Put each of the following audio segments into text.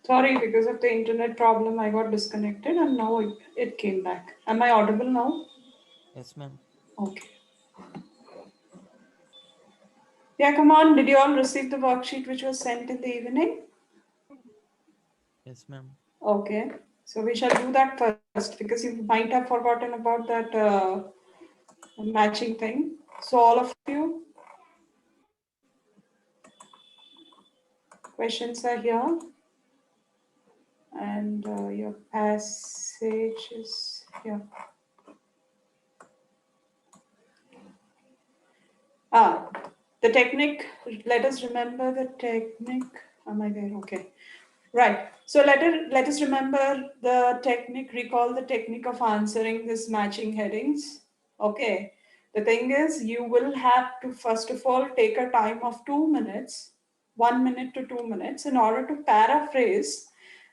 Sorry, because of the internet problem, I got disconnected and now it came back. Am I audible now? Yes, ma'am. Okay. Yeah, come on. Did you all receive the worksheet which was sent in the evening? Yes, ma'am. Okay. So we shall do that first because you might have forgotten about that matching thing. So all of you, questions are here and your passage is here. Ah, the technique, let us remember the technique. Am I there? Okay. Right. So let us remember the technique, recall the technique of answering this matching headings. Okay. The thing is, you will have to first of all take a time of 2 minutes, 1 minute to 2 minutes, in order to paraphrase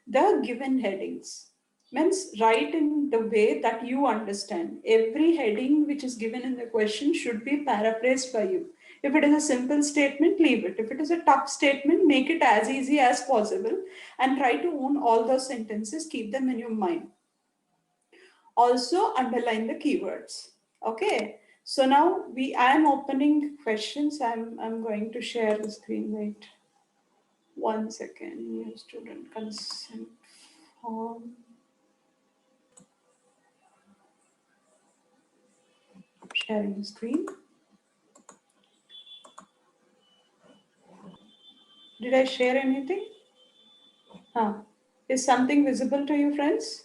the given headings. Means write in the way that you understand. Every heading which is given in the question should be paraphrased by you. If it is a simple statement, leave it. If it is a tough statement, make it as easy as possible and try to own all those sentences, keep them in your mind. Also underline the keywords. Okay. So now I am opening questions. I'm going to share the screen. Wait 1 second. New student consent form. Sharing the screen. Did I share anything? Huh. Is something visible to you, friends?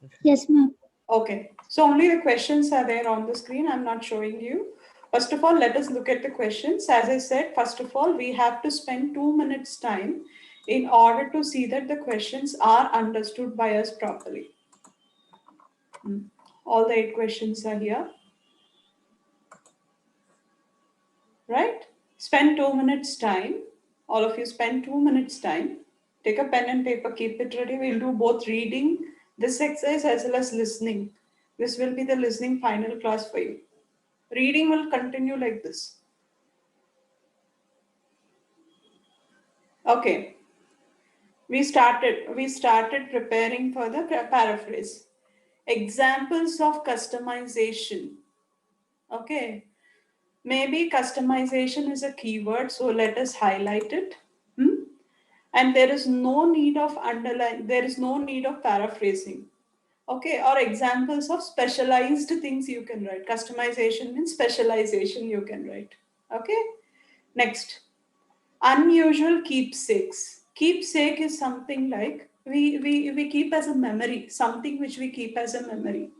Yes, ma'am. Yes, ma'am. Okay, so only the questions are there on the screen. I'm not showing you. First of all, let us look at the questions. As I said, first of all, we have to spend 2 minutes time in order to see that the questions are understood by us properly. All the 8 questions are here. Right? Spend 2 minutes time. All of you spend 2 minutes time. Take a pen and paper, keep it ready. We'll do both reading this exercise as well as listening. This will be the listening final class for you. Reading will continue like this. Okay. We started preparing for the paraphrase. Examples of customization. Okay. Maybe customization is a keyword, so let us highlight it. And there is no need of underline, there is no need of paraphrasing. Okay, or examples of specialized things you can write. Customization means specialization you can write. Okay, next, unusual keepsakes. Keepsake is something like we keep as a memory, something which we keep as a memory.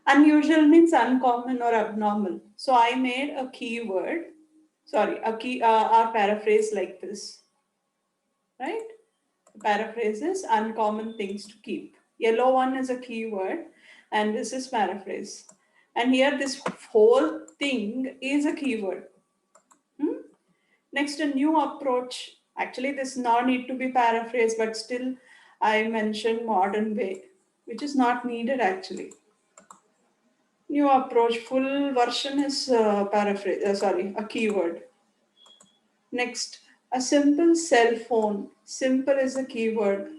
Unusual means uncommon or abnormal. So I made a keyword, sorry, a key, or paraphrase like this, right? Paraphrases, uncommon things to keep. Yellow one is a keyword and this is paraphrase. And here this whole thing is a keyword. Next, a new approach. Actually, this now need to be paraphrased, but still I mentioned modern way, which is not needed actually. New approach, full version is paraphrase, sorry, a keyword. Next, a simple cell phone. Simple is a keyword.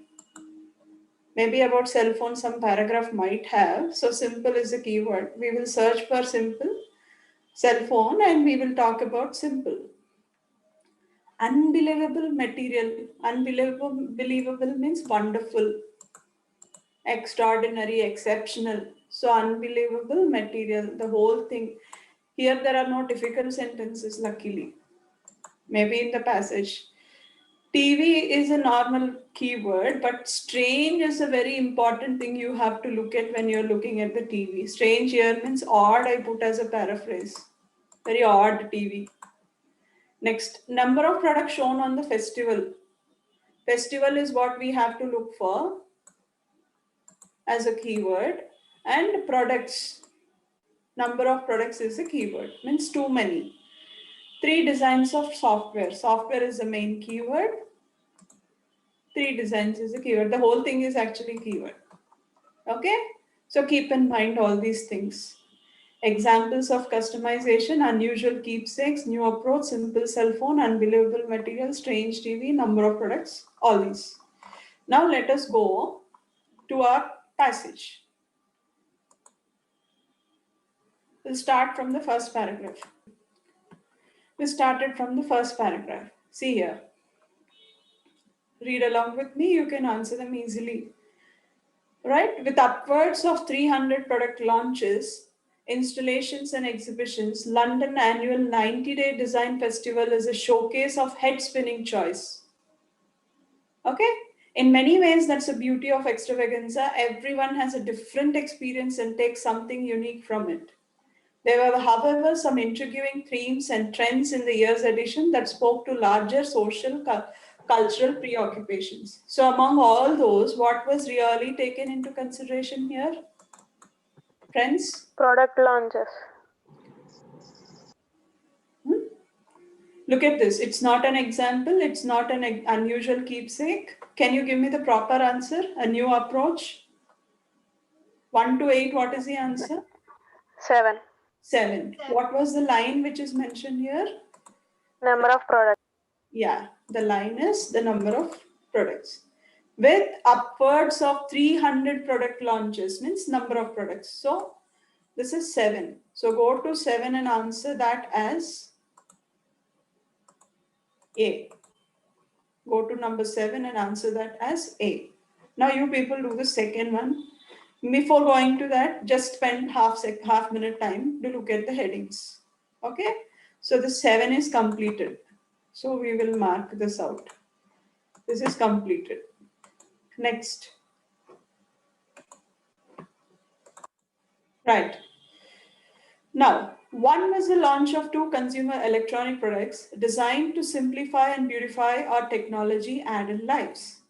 Maybe about cell phone some paragraph might have. So simple is a keyword. We will search for simple cell phone and we will talk about simple. Unbelievable material. Unbelievable means wonderful, extraordinary, exceptional. So unbelievable material, the whole thing. Here there are no difficult sentences luckily. Maybe in the passage. TV is a normal keyword, but strange is a very important thing you have to look at when you're looking at the TV. Strange here means odd, I put as a paraphrase. Very odd TV. Next, number of products shown on the festival. Festival is what we have to look for as a keyword. And products, number of products is a keyword, means too many. 3 designs of software. Software is the main keyword. 3 designs is a keyword. The whole thing is actually keyword. Okay, so keep in mind all these things. Examples of customization: unusual keepsakes, new approach, simple cell phone, unbelievable material, strange TV, number of products, all these. Now let us go to our passage. We'll start from the first paragraph. We started from the first paragraph. See here. Read along with me, you can answer them easily. Right? With upwards of 300 product launches, installations, and exhibitions, London annual 90-day design festival is a showcase of head spinning choice. Okay? In many ways, that's the beauty of extravaganza. Everyone has a different experience and takes something unique from it. There were, however, some intriguing themes and trends in the year's edition that spoke to larger social, cultural preoccupations. So, among all those, what was really taken into consideration here? Friends? Product launches. Hmm? Look at this. It's not an example, it's not an unusual keepsake. Can you give me the proper answer? A new approach? 1 to 8, what is the answer? 7. 7. What was the line which is mentioned here? Number of products. Yeah, the line is the number of products. With upwards of 300 product launches, means number of products. So this is 7. So go to 7 and answer that as A. Go to number 7 and answer that as A. Now you people do the second one. Before going to that, just spend half minute time to look at the headings. Okay, so the 7 is completed. So we will mark this out. This is completed. Next. Right. Now, one was the launch of two consumer electronic products designed to simplify and beautify our technology added lives.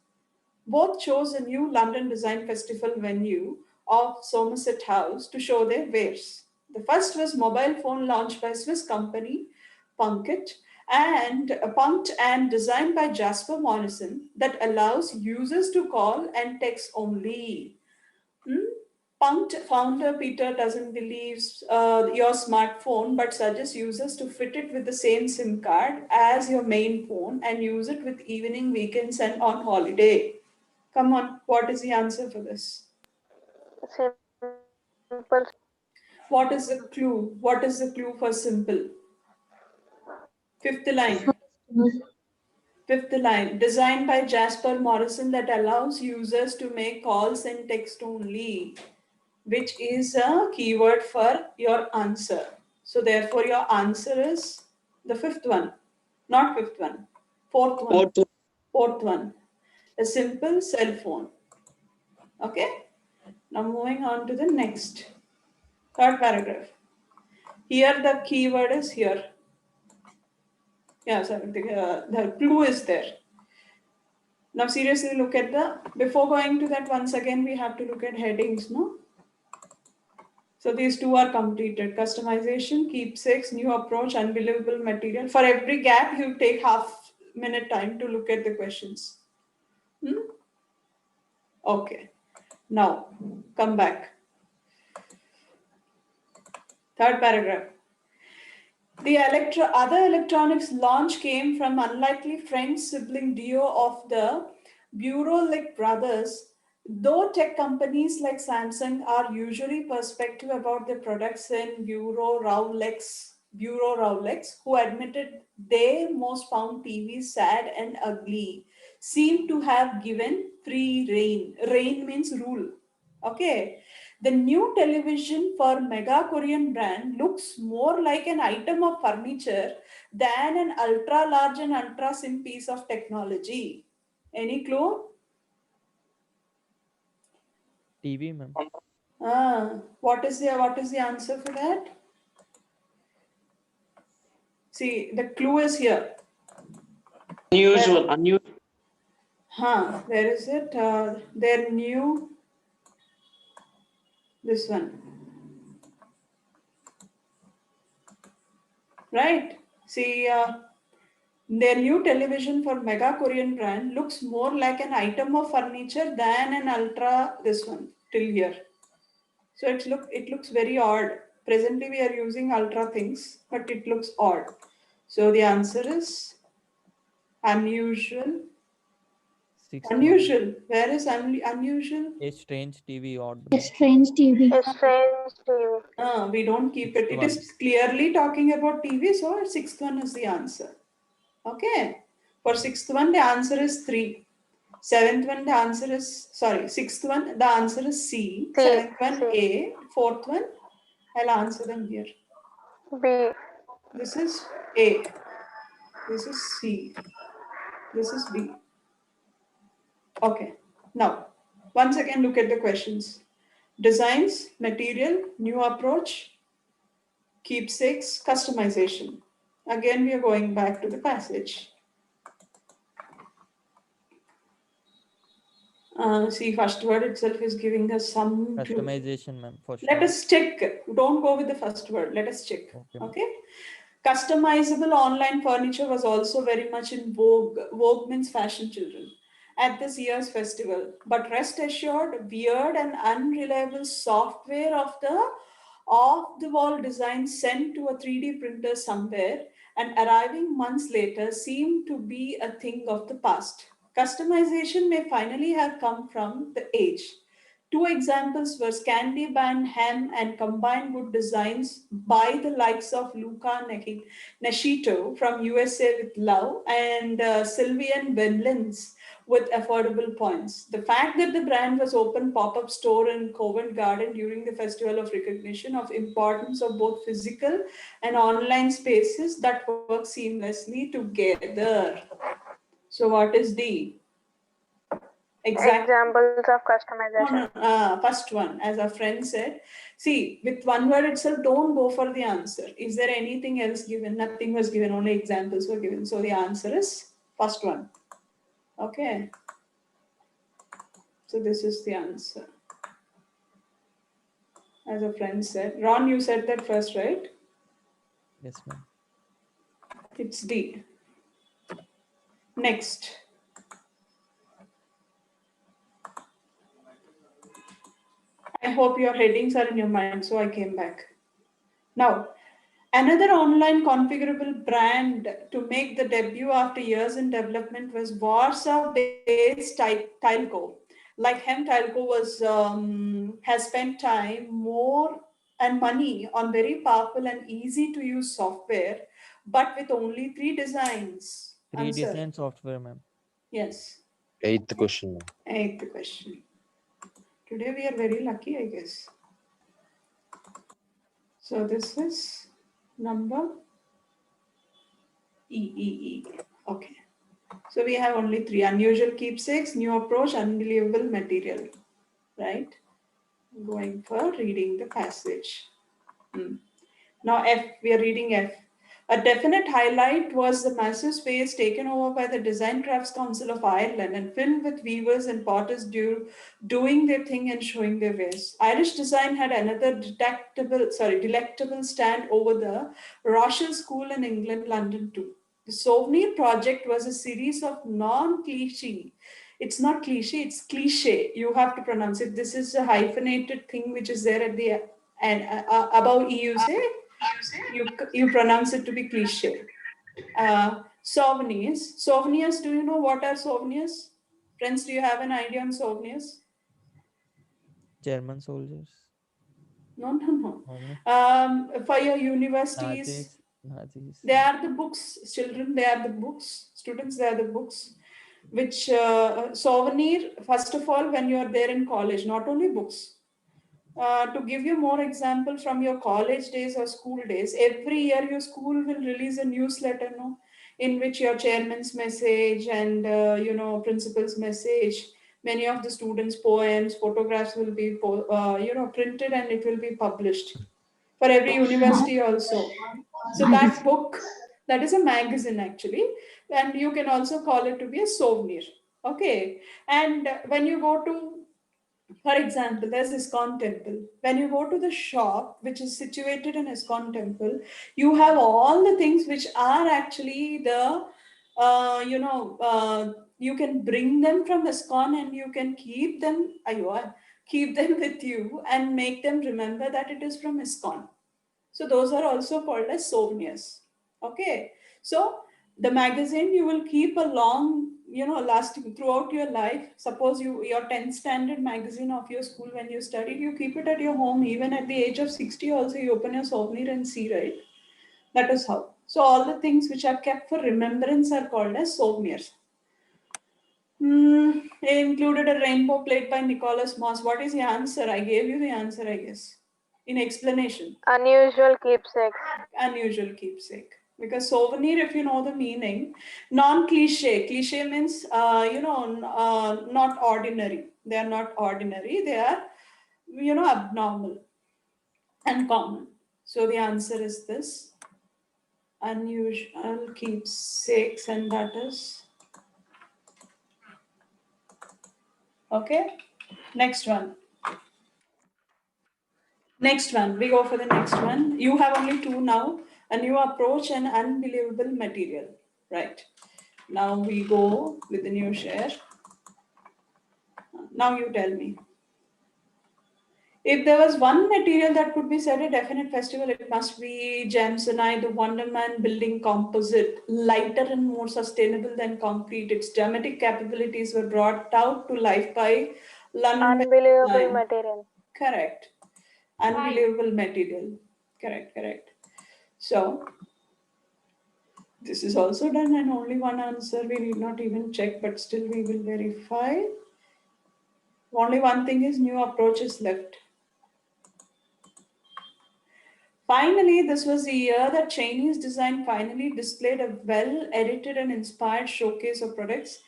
Both chose a new London Design Festival venue of Somerset House to show their wares. The first was mobile phone launched by Swiss company Punkt and designed by Jasper Morrison that allows users to call and text only. Punkt founder Peter doesn't believe your smartphone but suggests users to fit it with the same SIM card as your main phone and use it with evening, weekends, and on holiday. Come on, what is the answer for this? Simple. What is the clue? What is the clue for simple? Fifth line. Fifth line. Designed by Jasper Morrison that allows users to make calls and text only, which is a keyword for your answer. So therefore your answer is the fifth one, not fifth one, fourth one, fourth one, a simple cell phone. Okay, now moving on to the next, third paragraph. Here the keyword is here. Yeah, sorry, the clue is there. Now seriously look at before going to that, once again we have to look at headings, no? So these two are completed. Customization, keepsakes, new approach, unbelievable material. For every gap, you take half minute time to look at the questions. Okay. Now, come back. Third paragraph. The other electronics launch came from unlikely friend sibling duo of the Bureau-like brothers. Though tech companies like Samsung are usually perspective about their products in Bureau Rowlex, who admitted they most found TVs sad and ugly, seem to have given free reign. Reign means rule. Okay. The new television for mega Korean brand looks more like an item of furniture than an ultra large and ultra thin piece of technology. Any clue? TV, ma'am. What is the answer for that? See, the clue is here. Unusual. Where is it? Their new, this one. Right? See, their new television for mega Korean brand looks more like an item of furniture than an ultra, this one, till here. So it looks very odd. Presently we are using ultra things, but it looks odd. So the answer is unusual. Sixth one, Unusual. Where is unusual? a strange TV odd A man. strange TV. A strange TV. We don't keep it. Sixth It one, is clearly talking about TV, so sixth one is the answer. Okay. For sixth one, the answer is 3. Seventh one, the answer is, sorry, sixth one, the answer is C. C. Seventh one, C. A. Fourth one, I'll answer them here. B. This is A. This is C. This is B. Okay. Now, once again, look at the questions. Designs, material, new approach, keepsakes, customization. Again, we are going back to the passage. See, first word itself is giving us some clue. customization, ma'am. First Let one. us check. Don't go with the first word. Let us check. Okay, ma'am. Okay. Customizable online furniture was also very much in vogue. Vogue means fashion, children, at this year's festival. But rest assured, weird and unreliable software of the off-the-wall design sent to a 3D printer somewhere and arriving months later seemed to be a thing of the past. Customization may finally have come from the age. Two examples were Scandi-Ban Ham and combined good designs by the likes of Luca Nashito from USA with love and Sylvian Wendlands with affordable points. The fact that the brand was open pop-up store in Covent Garden during the Festival of Recognition of importance of both physical and online spaces that work seamlessly together. So what is the exact Examples of no, customization. no, first one, as our friend said. See, with one word itself, don't go for the answer. Is there anything else given? Nothing was given, only examples were given. So the answer is first one. Okay. So this is the answer. As a friend said. Ron, you said that first, right? Yes, ma'am. It's D. Next. I hope your headings are in your mind, so I came back. Now, another online configurable brand to make the debut after years in development was Warsaw-based Tilco. Like him, Tilco has spent time, more and money on very powerful and easy to use software, but with only 3 designs. Three Answer. design software, ma'am. Yes. Eighth question. Eighth question. Today we are very lucky, I guess. So this is number E. Okay. So we have only 3: unusual keepsakes, new approach, unbelievable material. Right? Going for reading the passage. Now F, we are reading F. A definite highlight was the massive space taken over by the Design Crafts Council of Ireland and filled with weavers and potters doing their thing and showing their wares. Irish design had another delectable stand over the Rochelle School in England, London too. The Souvenir project was a series of non-cliche. It's not cliche, it's cliche. You have to pronounce it. This is a hyphenated thing which is there at the and above E. You say you pronounce it to be cliche. Souvenirs. Souvenirs. Do you know what are souvenirs? Friends, do you have an idea on souvenirs? German soldiers. No, no, no. How many? For your universities, Nazis. they are the books, children. They are the books. Students, they are the books. Which souvenir? First of all, when you are there in college, not only books. To give you more example from your college days or school days, every year your school will release a newsletter, no, in which your chairman's message and principal's message, many of the students' poems, photographs will be printed and it will be published for every university also. So that book, that is a magazine actually, and you can also call it to be a souvenir. Okay, and when you go to, for example, there's ISKCON temple. When you go to the shop, which is situated in ISKCON temple, you have all the things which are actually you can bring them from ISKCON and you can keep them, keep them with you and make them remember that it is from ISKCON. So those are also called as souvenirs. Okay. So the magazine you will keep a long lasting throughout your life. Suppose your 10th standard magazine of your school when you studied, you keep it at your home. Even at the age of 60 also, you open your souvenir and see, right? That is how. So all the things which are kept for remembrance are called as souvenirs. They included a rainbow plate by Nicholas Moss. What is the answer? I gave you the answer, I guess, in explanation. Unusual keepsakes. Unusual keepsake. Because souvenir, if you know the meaning, non-cliche. Cliche means, not ordinary. They are not ordinary. They are, abnormal and common. So the answer is this: unusual keepsakes, and that is okay. Next one. Next one. We go for the next one. You have only two now. A new approach and unbelievable material. Right. Now we go with the new share. Now you tell me. If there was one material that could be said a definite festival, it must be Gemsonite, the Wonderman building composite, lighter and more sustainable than concrete. Its dramatic capabilities were brought out to life by London Unbelievable design. material. Correct. Unbelievable material. Correct, correct. So this is also done and only one answer. We need not even check, but still we will verify. Only one thing is new approach is left. Finally, this was the year that Chinese design finally displayed a well-edited and inspired showcase of products.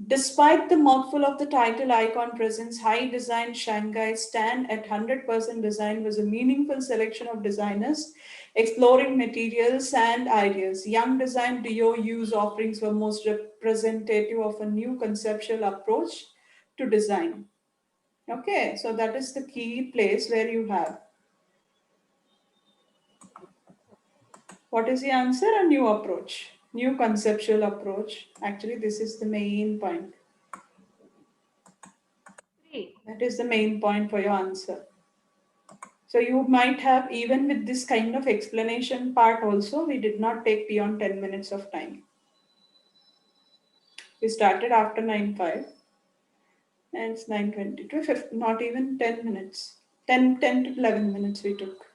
Despite the mouthful of the title icon presence, High Design Shanghai stand at 100% design was a meaningful selection of designers exploring materials and ideas. Young Design Duo use offerings were most representative of a new conceptual approach to design. Okay, so that is the key place where you have. What is the answer? A new approach, new conceptual approach. Actually, this is the main point. That is the main point for your answer. So you might have, even with this kind of explanation part also, we did not take beyond 10 minutes of time. We started after 9:05 and it's 9:22, not even 10 minutes. 10 to 11 minutes we took,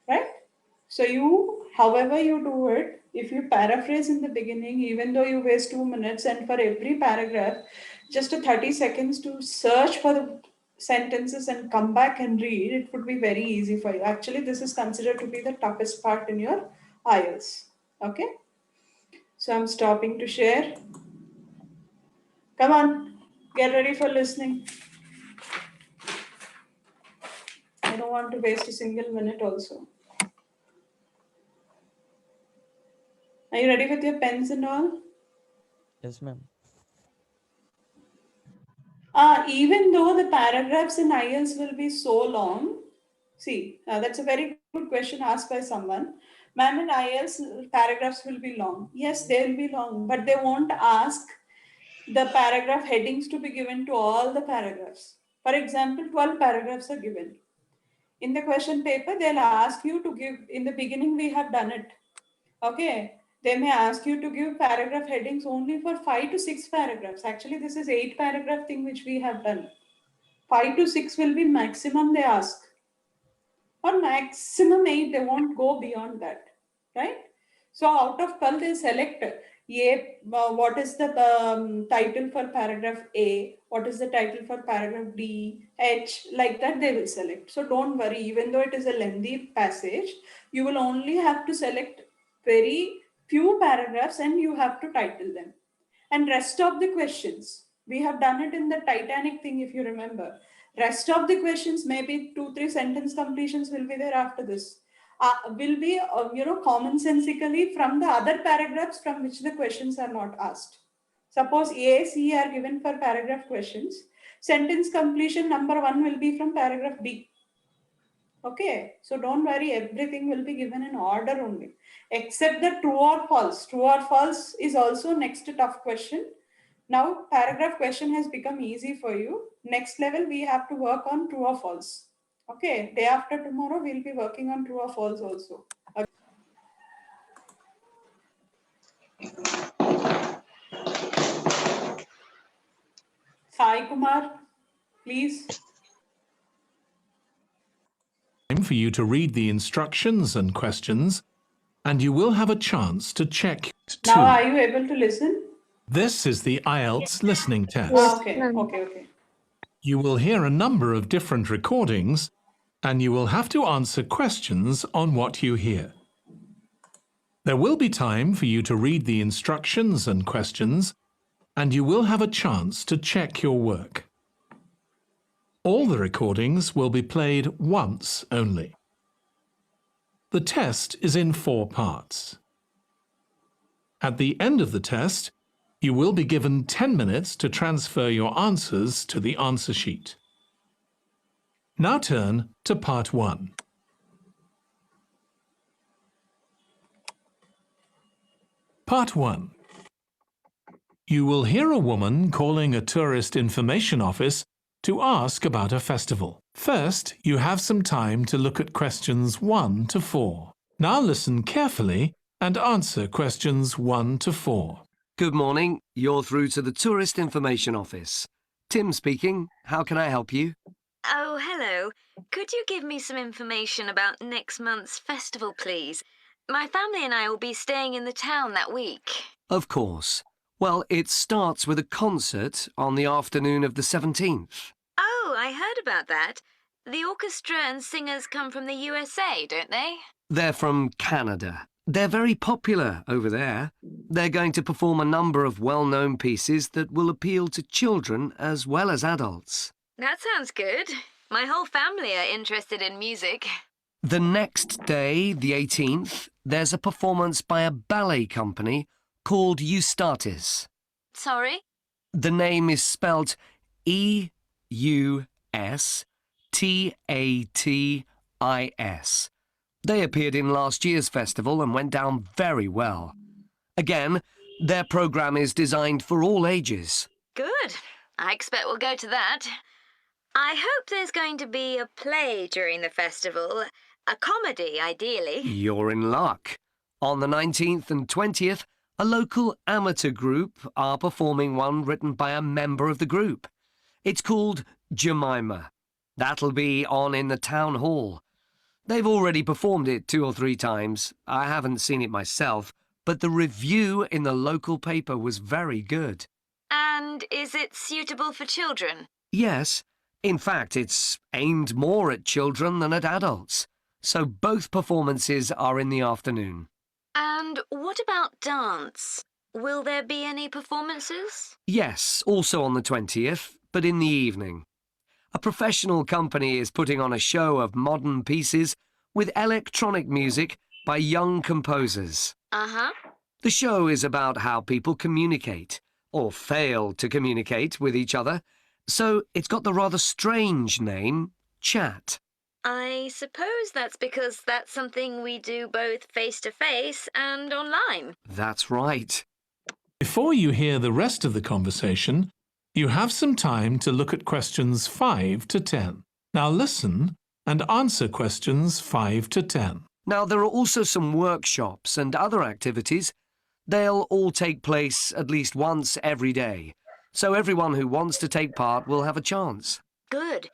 right? So you, however you do it, if you paraphrase in the beginning, even though you waste 2 minutes, and for every paragraph, just a 30 seconds to search for the sentences and come back and read, it would be very easy for you. Actually, this is considered to be the toughest part in your IELTS. Okay? So I'm stopping to share. Come on, get ready for listening. I don't want to waste a single minute also. Are you ready with your pens and all? Yes, ma'am. Even though the paragraphs in IELTS will be so long, see, that's a very good question asked by someone. Ma'am, in IELTS, paragraphs will be long. Yes, they will be long, but they won't ask the paragraph headings to be given to all the paragraphs. For example, 12 paragraphs are given. In the question paper, they'll ask you to give, in the beginning, we have done it. Okay, they may ask you to give paragraph headings only for 5 to 6 paragraphs. Actually, this is 8 paragraph thing which we have done. 5 to 6 will be maximum they ask, or maximum 8. They won't go beyond that, right? So out of 12, they select what is the title for paragraph A, what is the title for paragraph D, H, like that they will select. So don't worry, even though it is a lengthy passage, you will only have to select very few paragraphs and you have to title them. And rest of the questions, we have done it in the Titanic thing, if you remember. Rest of the questions, maybe 2 3 sentence completions will be there after this. Will be commonsensically from the other paragraphs from which the questions are not asked. Suppose A, C are given for paragraph questions. Sentence completion number 1 will be from paragraph B. Okay, so don't worry, everything will be given in order only, except the true or false. True or false is also next tough question. Now, paragraph question has become easy for you. Next level, we have to work on true or false. Okay, day after tomorrow, we'll be working on true or false also. Sai Kumar, please. Time for you to read the instructions and questions, and you will have a chance to check Now, are 2. you able to listen? This is the IELTS listening test. Yes, Okay, ma'am. okay, okay. You will hear a number of different recordings, and you will have to answer questions on what you hear. There will be time for you to read the instructions and questions, and you will have a chance to check your work. All the recordings will be played once only. The test is in 4 parts. At the end of the test, you will be given 10 minutes to transfer your answers to the answer sheet. Now turn to part 1. Part 1. You will hear a woman calling a tourist information office to ask about a festival. First, you have some time to look at questions 1 to 4. Now listen carefully and answer questions 1 to 4. Good morning. You're through to the Tourist Information Office. Tim speaking. How can I help you? Oh, hello. Could you give me some information about next month's festival, please? My family and I will be staying in the town that week. Of course. Well, it starts with a concert on the afternoon of the 17th. Oh, I heard about that. The orchestra and singers come from the USA, don't they? They're from Canada. They're very popular over there. They're going to perform a number of well-known pieces that will appeal to children as well as adults. That sounds good. My whole family are interested in music. The next day, the 18th, there's a performance by a ballet company called Eustatis. Sorry? The name is spelt Eustatis. They appeared in last year's festival and went down very well. Again, their programme is designed for all ages. Good. I expect we'll go to that. I hope there's going to be a play during the festival. A comedy, ideally. You're in luck. On the 19th and 20th, a local amateur group are performing one written by a member of the group. It's called Jemima. That'll be on in the town hall. They've already performed it 2 or 3 times. I haven't seen it myself, but the review in the local paper was very good. And is it suitable for children? Yes. In fact, it's aimed more at children than at adults. So both performances are in the afternoon. And what about dance? Will there be any performances? Yes, also on the 20th, but in the evening. A professional company is putting on a show of modern pieces with electronic music by young composers. Uh-huh. The show is about how people communicate, or fail to communicate with each other, so it's got the rather strange name, Chat. I suppose that's because that's something we do both face-to-face and online. That's right. Before you hear the rest of the conversation, you have some time to look at questions 5 to 10. Now listen and answer questions 5 to 10. Now, there are also some workshops and other activities. They'll all take place at least once every day, so everyone who wants to take part will have a chance. Good.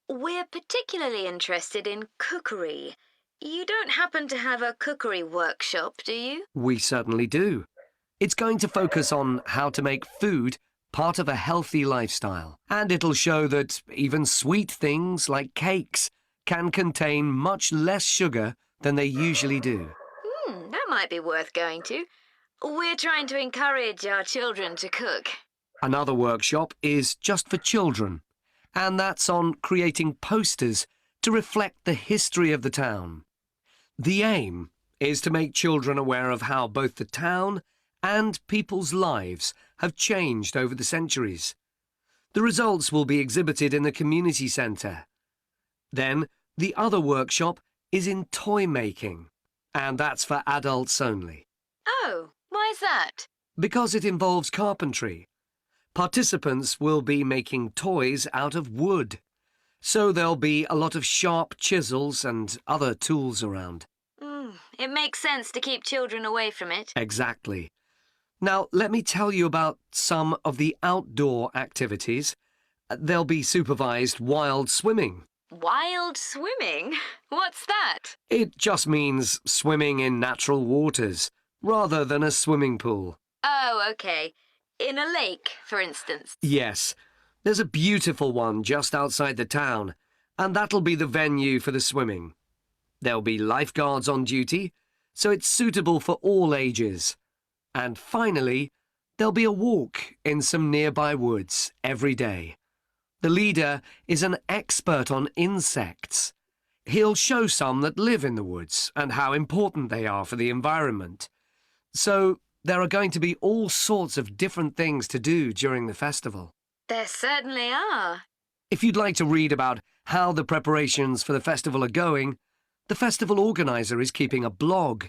We're particularly interested in cookery. You don't happen to have a cookery workshop, do you? We certainly do. It's going to focus on how to make food part of a healthy lifestyle. And it'll show that even sweet things like cakes can contain much less sugar than they usually do. That might be worth going to. We're trying to encourage our children to cook. Another workshop is just for children, and that's on creating posters to reflect the history of the town. The aim is to make children aware of how both the town and people's lives have changed over the centuries. The results will be exhibited in the community centre. Then, the other workshop is in toy making, and that's for adults only. Oh, why is that? Because it involves carpentry. Participants will be making toys out of wood, so there'll be a lot of sharp chisels and other tools around. It makes sense to keep children away from it. Exactly. Now, let me tell you about some of the outdoor activities There'll be supervised wild swimming. Wild swimming? What's that? It just means swimming in natural waters, rather than a swimming pool. Oh, okay. In a lake, for instance. Yes, there's a beautiful one just outside the town, and that'll be the venue for the swimming. There'll be lifeguards on duty, so it's suitable for all ages. And finally, there'll be a walk in some nearby woods every day. The leader is an expert on insects. He'll show some that live in the woods and how important they are for the environment. So there are going to be all sorts of different things to do during the festival. There certainly are. If you'd like to read about how the preparations for the festival are going, the festival organizer is keeping a blog.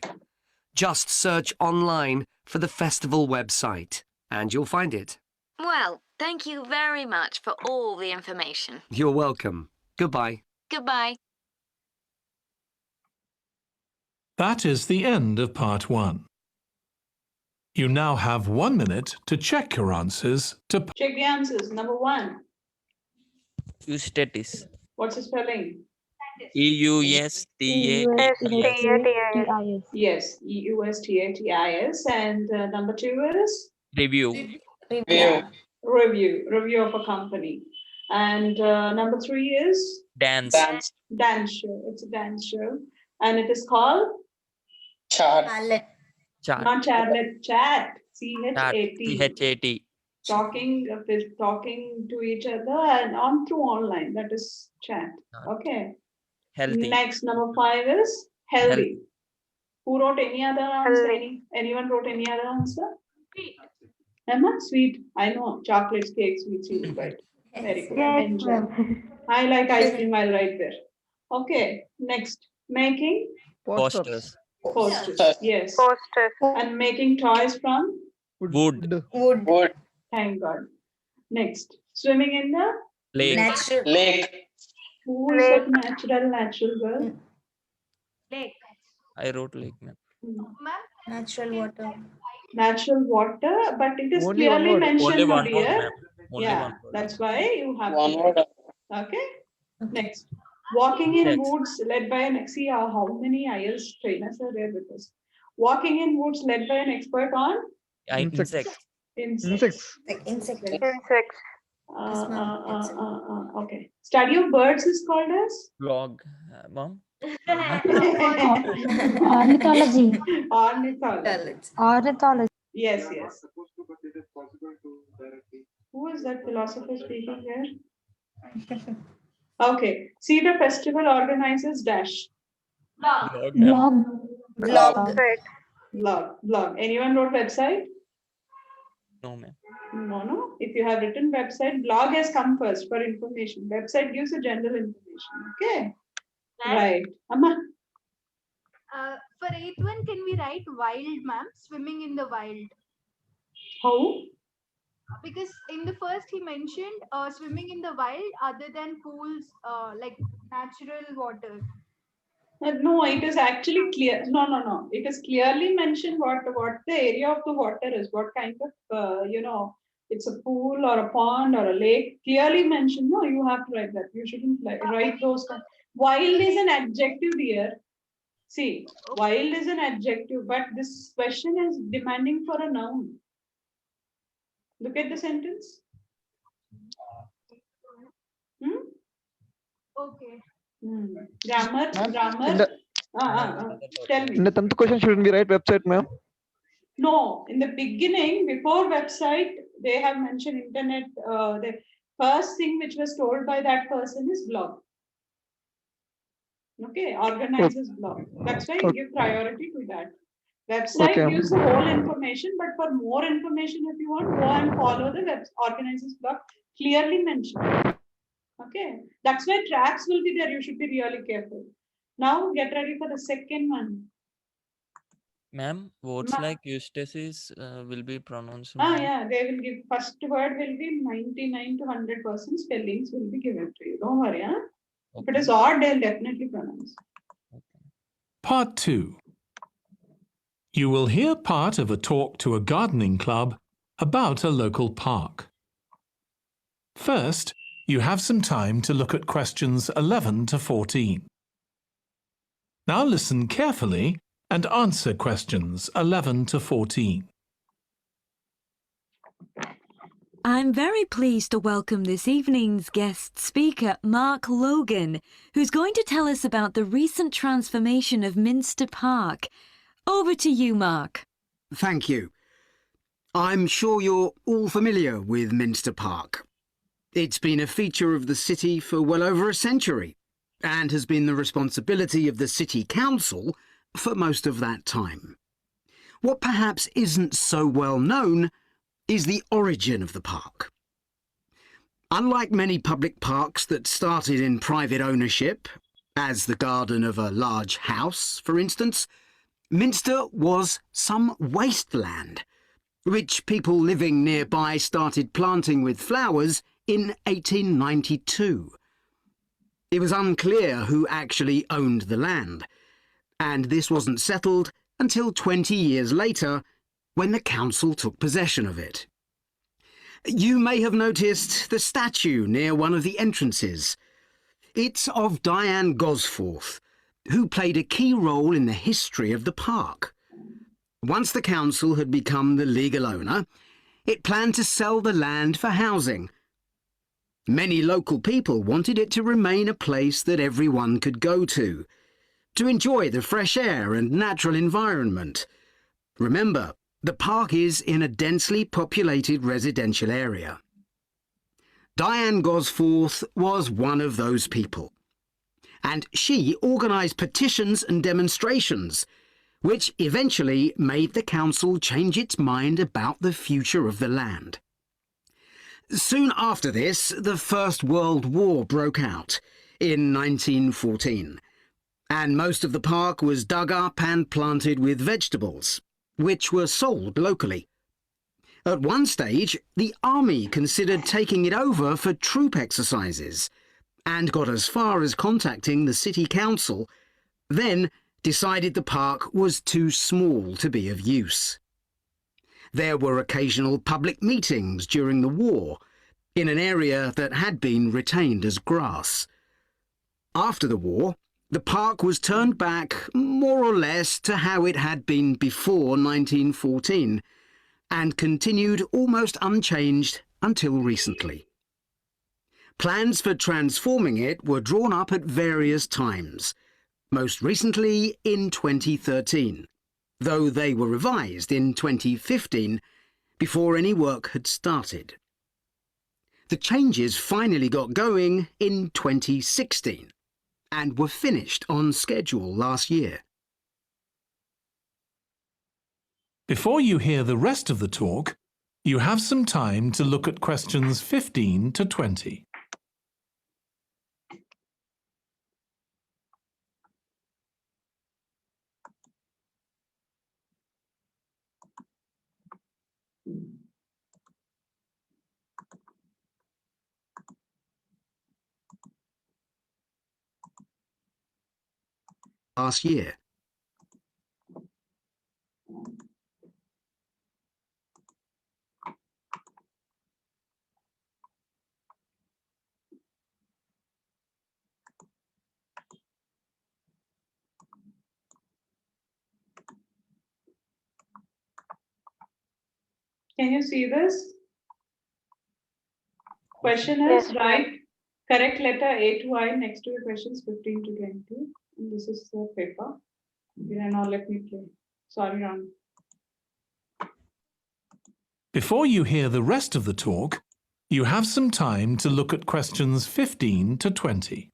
Just search online for the festival website and you'll find it. Well, thank you very much for all the information. You're welcome. Goodbye. Goodbye. That is the end of part 1. You now have 1 minute to check your answers to Check the answers. Number 1. Eustatis. What's the spelling? EUSTATIS. Yes, EUSTATIS. And number 2 is Review. review of a company. And number 3 is Dance. dance show. It's a dance show. And it is called Chart. not charlet, chat. Chat. CHAT. CHAT. Talking to each other and on through online. That is chat. Okay. Healthy. Next, number 5 is healthy. Who wrote any other answer? Anyone wrote any other answer? Emma, sweet. I know chocolates, cakes, sweet, right? Very good. Enjoy. I like ice cream. I'll write there. Okay. Next, making Posters. posters. Yes. Posters. And making toys from. Wood. Thank God. Next, swimming in the. Lake. Who is that natural girl? I wrote lake, ma'am. Natural water. Natural water, but it is Only one clearly word. mentioned Only one over word, here. ma'am. Only Yeah, one word. that's why you have One to. word. Okay. Next, walking in Next. woods led by an see how many IELTS trainers are there with us. Walking in woods led by an expert on Insects. insects. Like insect. Insects. Yes, ma'am. Okay. Study of birds is called as Blog. Mom? Ornithology. Ornithology. Yes. Who is that philosopher speaking here? Okay. See the festival organizers dash. Blog. ma'am. Blog. Blog. Anyone wrote website? No, ma'am. No. If you have written website, blog has come first for information. Website gives you general information. Okay. Right. Amma. For 8th one, can we write wild, ma'am? Swimming in the wild. How? Because in the first he mentioned swimming in the wild other than pools, like natural water. No, it is actually clear. No. It is clearly mentioned what the area of the water is, what kind of, it's a pool or a pond or a lake. Clearly mentioned. No, you have to write that. You shouldn't write those. Wild is an adjective here. See, wild is an adjective, but this question is demanding for a noun. Look at the sentence. Okay. Grammar. Tell me. In the 10th question, shouldn't we write website, ma'am? No, in the beginning, before website, they have mentioned internet. The first thing which was told by that person is blog. Okay, organizers blog. That's why you give priority to that. Website gives the whole information, but for more information, if you want, go and follow the organizers blog. Clearly mentioned. Okay, that's why traps will be there. You should be really careful. Now get ready for the second one. Ma'am, words like Eustatis will be pronounced. Yeah, they will give first word will be 99 to 100% spellings will be given to you. Don't worry, huh? Okay. If it is odd, they'll definitely pronounce. Part 2. You will hear part of a talk to a gardening club about a local park. First, You have some time to look at questions 11 to 14. Now listen carefully and answer questions 11 to 14. I'm very pleased to welcome this evening's guest speaker, Mark Logan, who's going to tell us about the recent transformation of Minster Park. Over to you, Mark. Thank you. I'm sure you're all familiar with Minster Park. It's been a feature of the city for well over a century and has been the responsibility of the City Council for most of that time. What perhaps isn't so well known is the origin of the park. Unlike many public parks that started in private ownership, as the garden of a large house, for instance, Minster was some wasteland, which people living nearby started planting with flowers in 1892. It was unclear who actually owned the land, and this wasn't settled until 20 years later, when the council took possession of it. You may have noticed the statue near one of the entrances. It's of Diane Gosforth, who played a key role in the history of the park. Once the council had become the legal owner, it planned to sell the land for housing. Many local people wanted it to remain a place that everyone could go to enjoy the fresh air and natural environment. Remember, the park is in a densely populated residential area. Diane Gosforth was one of those people, and she organised petitions and demonstrations, which eventually made the council change its mind about the future of the land. Soon after this, the First World War broke out in 1914, and most of the park was dug up and planted with vegetables, which were sold locally. At one stage, the army considered taking it over for troop exercises and got as far as contacting the city council, then decided the park was too small to be of use. There were occasional public meetings during the war in an area that had been retained as grass. After the war, the park was turned back more or less to how it had been before 1914 and continued almost unchanged until recently. Plans for transforming it were drawn up at various times, most recently in 2013, though they were revised in 2015 before any work had started. The changes finally got going in 2016 and were finished on schedule last year. Before you hear the rest of the talk, you have some time to look at questions 15 to 20. Last year. Can you see this? Question Yes, is ma'am. write correct letter A to I next to the questions 15 to 20. And this is the paper. Okay, now let me play. Sorry, Ram. Before you hear the rest of the talk, you have some time to look at questions 15 to 20.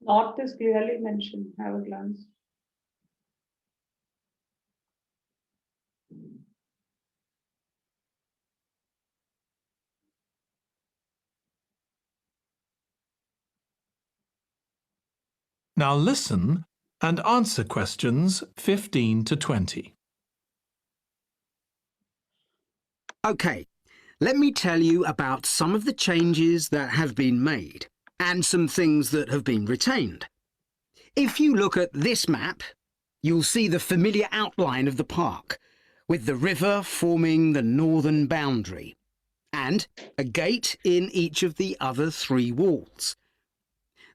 North is clearly mentioned. Have a glance. Now listen and answer questions 15 to 20. OK, let me tell you about some of the changes that have been made and some things that have been retained. If you look at this map, you'll see the familiar outline of the park, with the river forming the northern boundary, and a gate in each of the other 3 walls.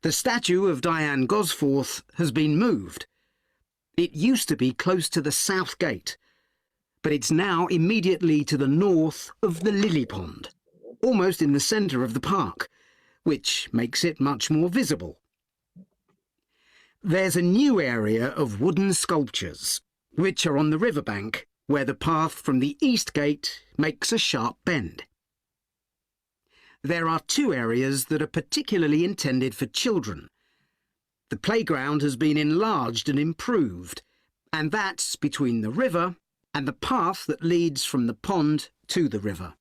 The statue of Diane Gosforth has been moved. It used to be close to the south gate, but it's now immediately to the north of the lily pond, almost in the centre of the park, which makes it much more visible. There's a new area of wooden sculptures, which are on the riverbank, where the path from the east gate makes a sharp bend. There are 2 areas that are particularly intended for children. The playground has been enlarged and improved, and that's between the river and the path that leads from the pond to the river.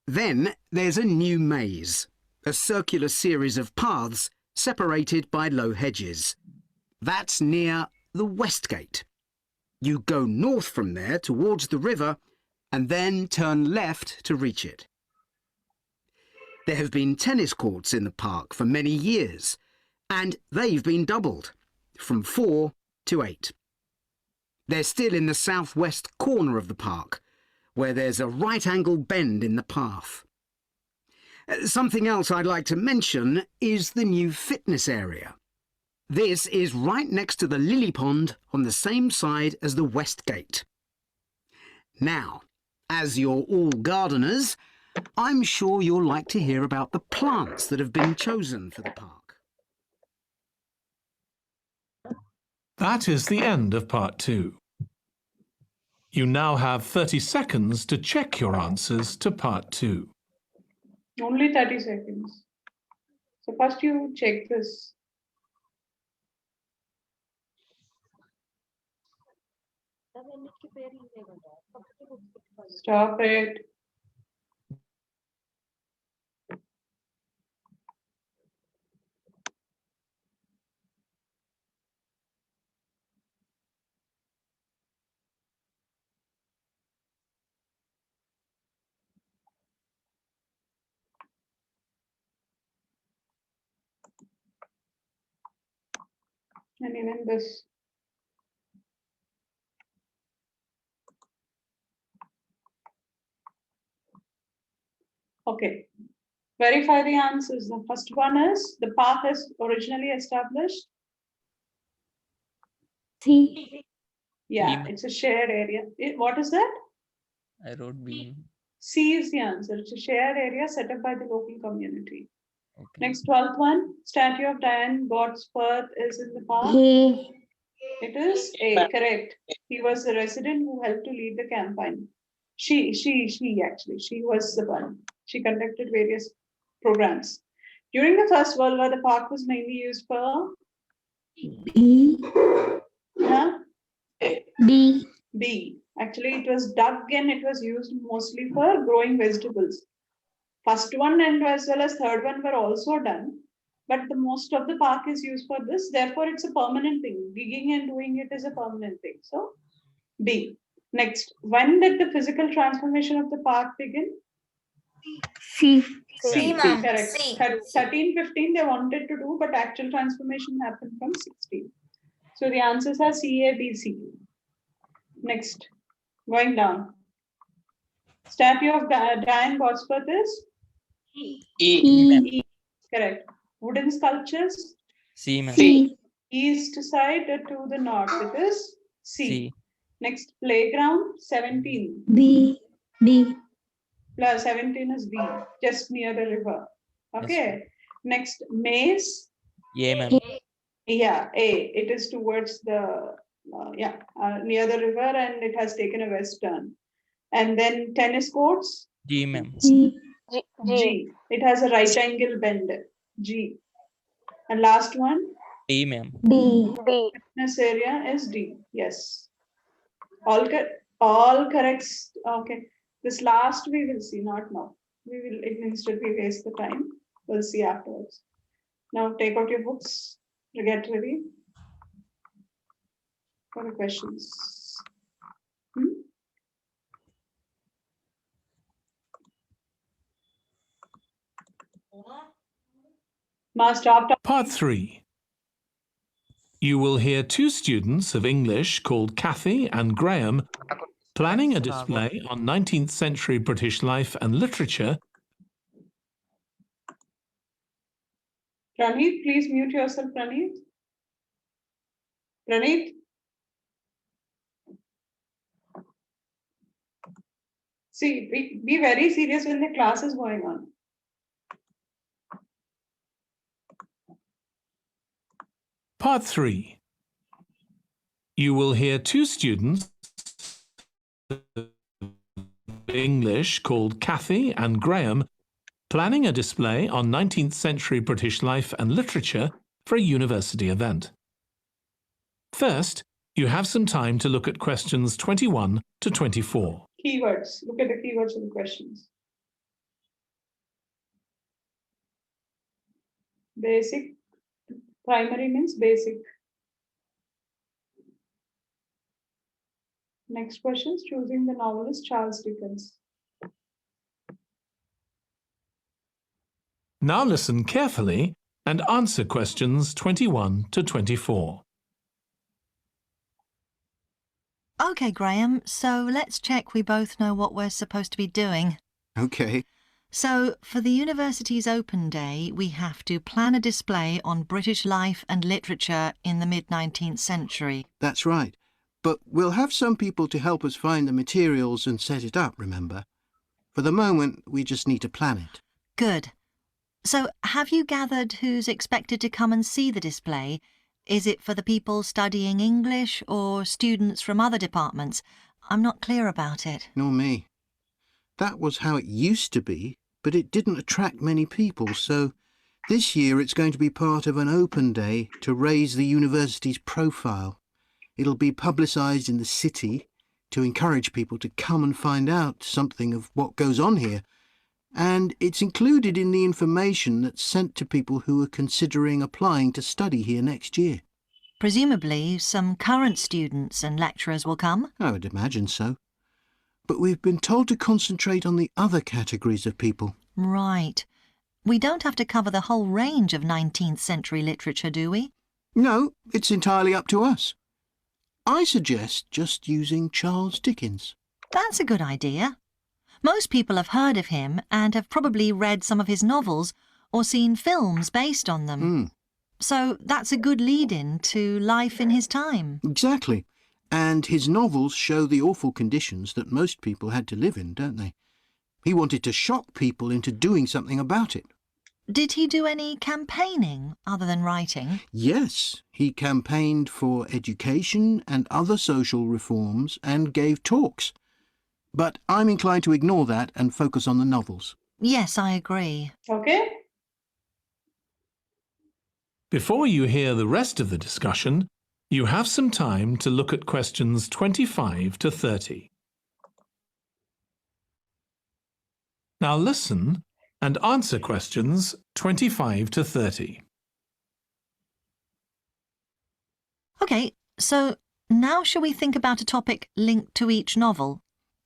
Then there's a new maze, a circular series of paths separated by low hedges. That's near the west gate. You go north from there towards the river and then turn left to reach it. There have been tennis courts in the park for many years, and they've been doubled, from 4 to 8. They're still in the southwest corner of the park, where there's a right-angle bend in the path. Something else I'd like to mention is the new fitness area. This is right next to the lily pond on the same side as the west gate. Now, as you're all gardeners, I'm sure you'll like to hear about the plants that have been chosen for the park. That is the end of part 2. You now have 30 seconds to check your answers to part 2. Only 30 seconds. So first you check this. Stop it. And even this. Okay. Verify the answers. The first one is the park is originally established. C. Yeah, Beam. it's a shared area. What is that? I wrote beam. C is the answer. It's a shared area set up by the local community. Okay. Next, 12th one. Statue of Diane Gosforth is in the park. A. It is A, correct. He was the resident who helped to lead the campaign. She actually, she was the one. She conducted various programs. During the First World War, the park was mainly used for B. huh? B. B. Actually, it was dug and it was used mostly for growing vegetables. First one and as well as third one were also done. But the most of the park is used for this. Therefore, it's a permanent thing. Digging and doing it is a permanent thing. So, B. Next, when did the physical transformation of the park begin? C. C, ma'am. correct. C. 13, 15 they wanted to do, but actual transformation happened from 16. So the answers are C, A, B, C. Next, going down. Statue of Diane Gosforth is E. correct. Wooden sculptures, C, ma'am. C. east side to the north, it is C. C. Next, playground, 17. B. B. Plus 17 is B, just near the river. Okay. Yes, Next, maze. yeah, ma'am. Yeah, A. It is towards the, near the river and it has taken a west turn. And then tennis courts, G, ma'am. G. G. It has a right angle bend, G. And last one, D, ma'am. D. D. fitness area is D. Yes. All correct. Okay. This last we will see, not now. We will, instead we waste the time. We'll see afterwards. Now take out your books, get ready for the questions. Part 3. You will hear two students of English called Kathy and Graham planning a display on 19th century British life and literature. Praneeth, please mute yourself, Praneeth. Praneeth? See, be very serious when the class is going on. Part 3. You will hear two students of English called Kathy and Graham planning a display on 19th century British life and literature for a university event. First, you have some time to look at questions 21 to 24. Keywords. Look at the keywords in the questions. Basic. Primary means basic. Next question is choosing the novelist Charles Dickens. Now listen carefully and answer questions 21 to 24. OK, Graham, so let's check we both know what we're supposed to be doing. OK. So, for the university's open day, we have to plan a display on British life and literature in the mid-19th century. That's right. But we'll have some people to help us find the materials and set it up, remember? For the moment, we just need to plan it. Good. So, have you gathered who's expected to come and see the display? Is it for the people studying English or students from other departments? I'm not clear about it. Nor me. That was how it used to be, but it didn't attract many people, so this year it's going to be part of an open day to raise the university's profile. It'll be publicised in the city to encourage people to come and find out something of what goes on here. And it's included in the information that's sent to people who are considering applying to study here next year. Presumably, some current students and lecturers will come? I would imagine so. But we've been told to concentrate on the other categories of people. Right. We don't have to cover the whole range of 19th century literature, do we? No, it's entirely up to us. I suggest just using Charles Dickens. That's a good idea. Most people have heard of him and have probably read some of his novels or seen films based on them. So that's a good lead-in to life in his time. Exactly. And his novels show the awful conditions that most people had to live in, don't they? He wanted to shock people into doing something about it. Did he do any campaigning other than writing? Yes, he campaigned for education and other social reforms and gave talks. But I'm inclined to ignore that and focus on the novels. Yes, I agree. Okay. Before you hear the rest of the discussion, you have some time to look at questions 25 to 30. Now listen and answer questions 25 to 30. OK, so now shall we think about a topic linked to each novel?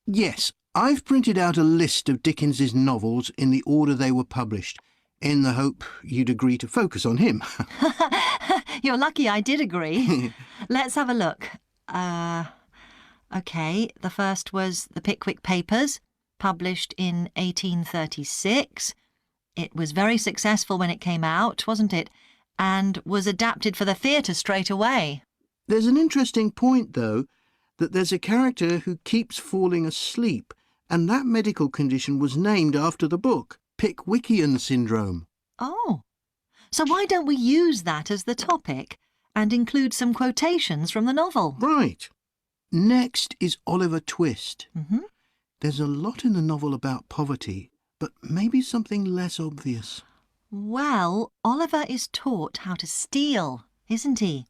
Yes, I've printed out a list of Dickens's novels in the order they were published, in the hope you'd agree to focus on him. You're lucky I did agree. Let's have a look. OK, the first was The Pickwick Papers, published in 1836. It was very successful when it came out, wasn't it? And was adapted for the theatre straight away. There's an interesting point, though, that there's a character who keeps falling asleep, and that medical condition was named after the book, Pickwickian syndrome. Oh, so why don't we use that as the topic and include some quotations from the novel? Right. Next is Oliver Twist. Mm-hmm. There's a lot in the novel about poverty, but maybe something less obvious. Well, Oliver is taught how to steal, isn't he?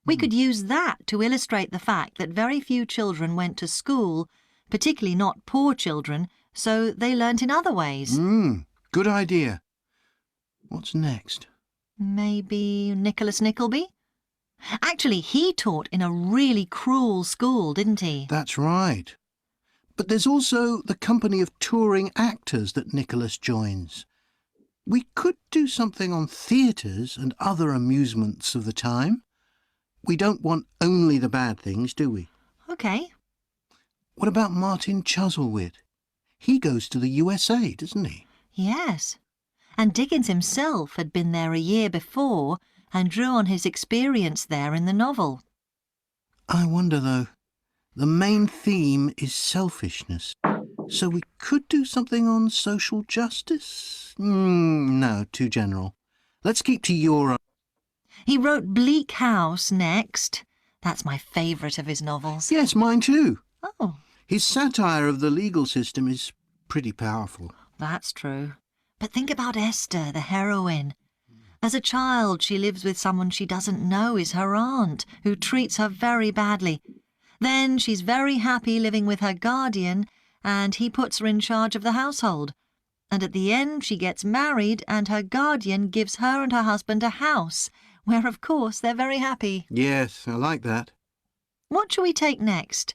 We could use that to illustrate the fact that very few children went to school, particularly not poor children, so they learnt in other ways. Good idea. What's next? Maybe Nicholas Nickleby? Actually, he taught in a really cruel school, didn't he? That's right. But there's also the company of touring actors that Nicholas joins. We could do something on theatres and other amusements of the time. We don't want only the bad things, do we? OK. What about Martin Chuzzlewit? He goes to the USA, doesn't he? Yes. And Dickens himself had been there a year before and drew on his experience there in the novel. I wonder, though. The main theme is selfishness. So we could do something on social justice? No, too general. Let's keep to your... He wrote Bleak House next. That's my favourite of his novels. Yes, mine too. Oh. His satire of the legal system is pretty powerful. That's true. But think about Esther, the heroine. As a child, she lives with someone she doesn't know is her aunt, who treats her very badly. Then she's very happy living with her guardian, and he puts her in charge of the household. And at the end, she gets married, and her guardian gives her and her husband a house, where, of course, they're very happy. Yes, I like that. What shall we take next?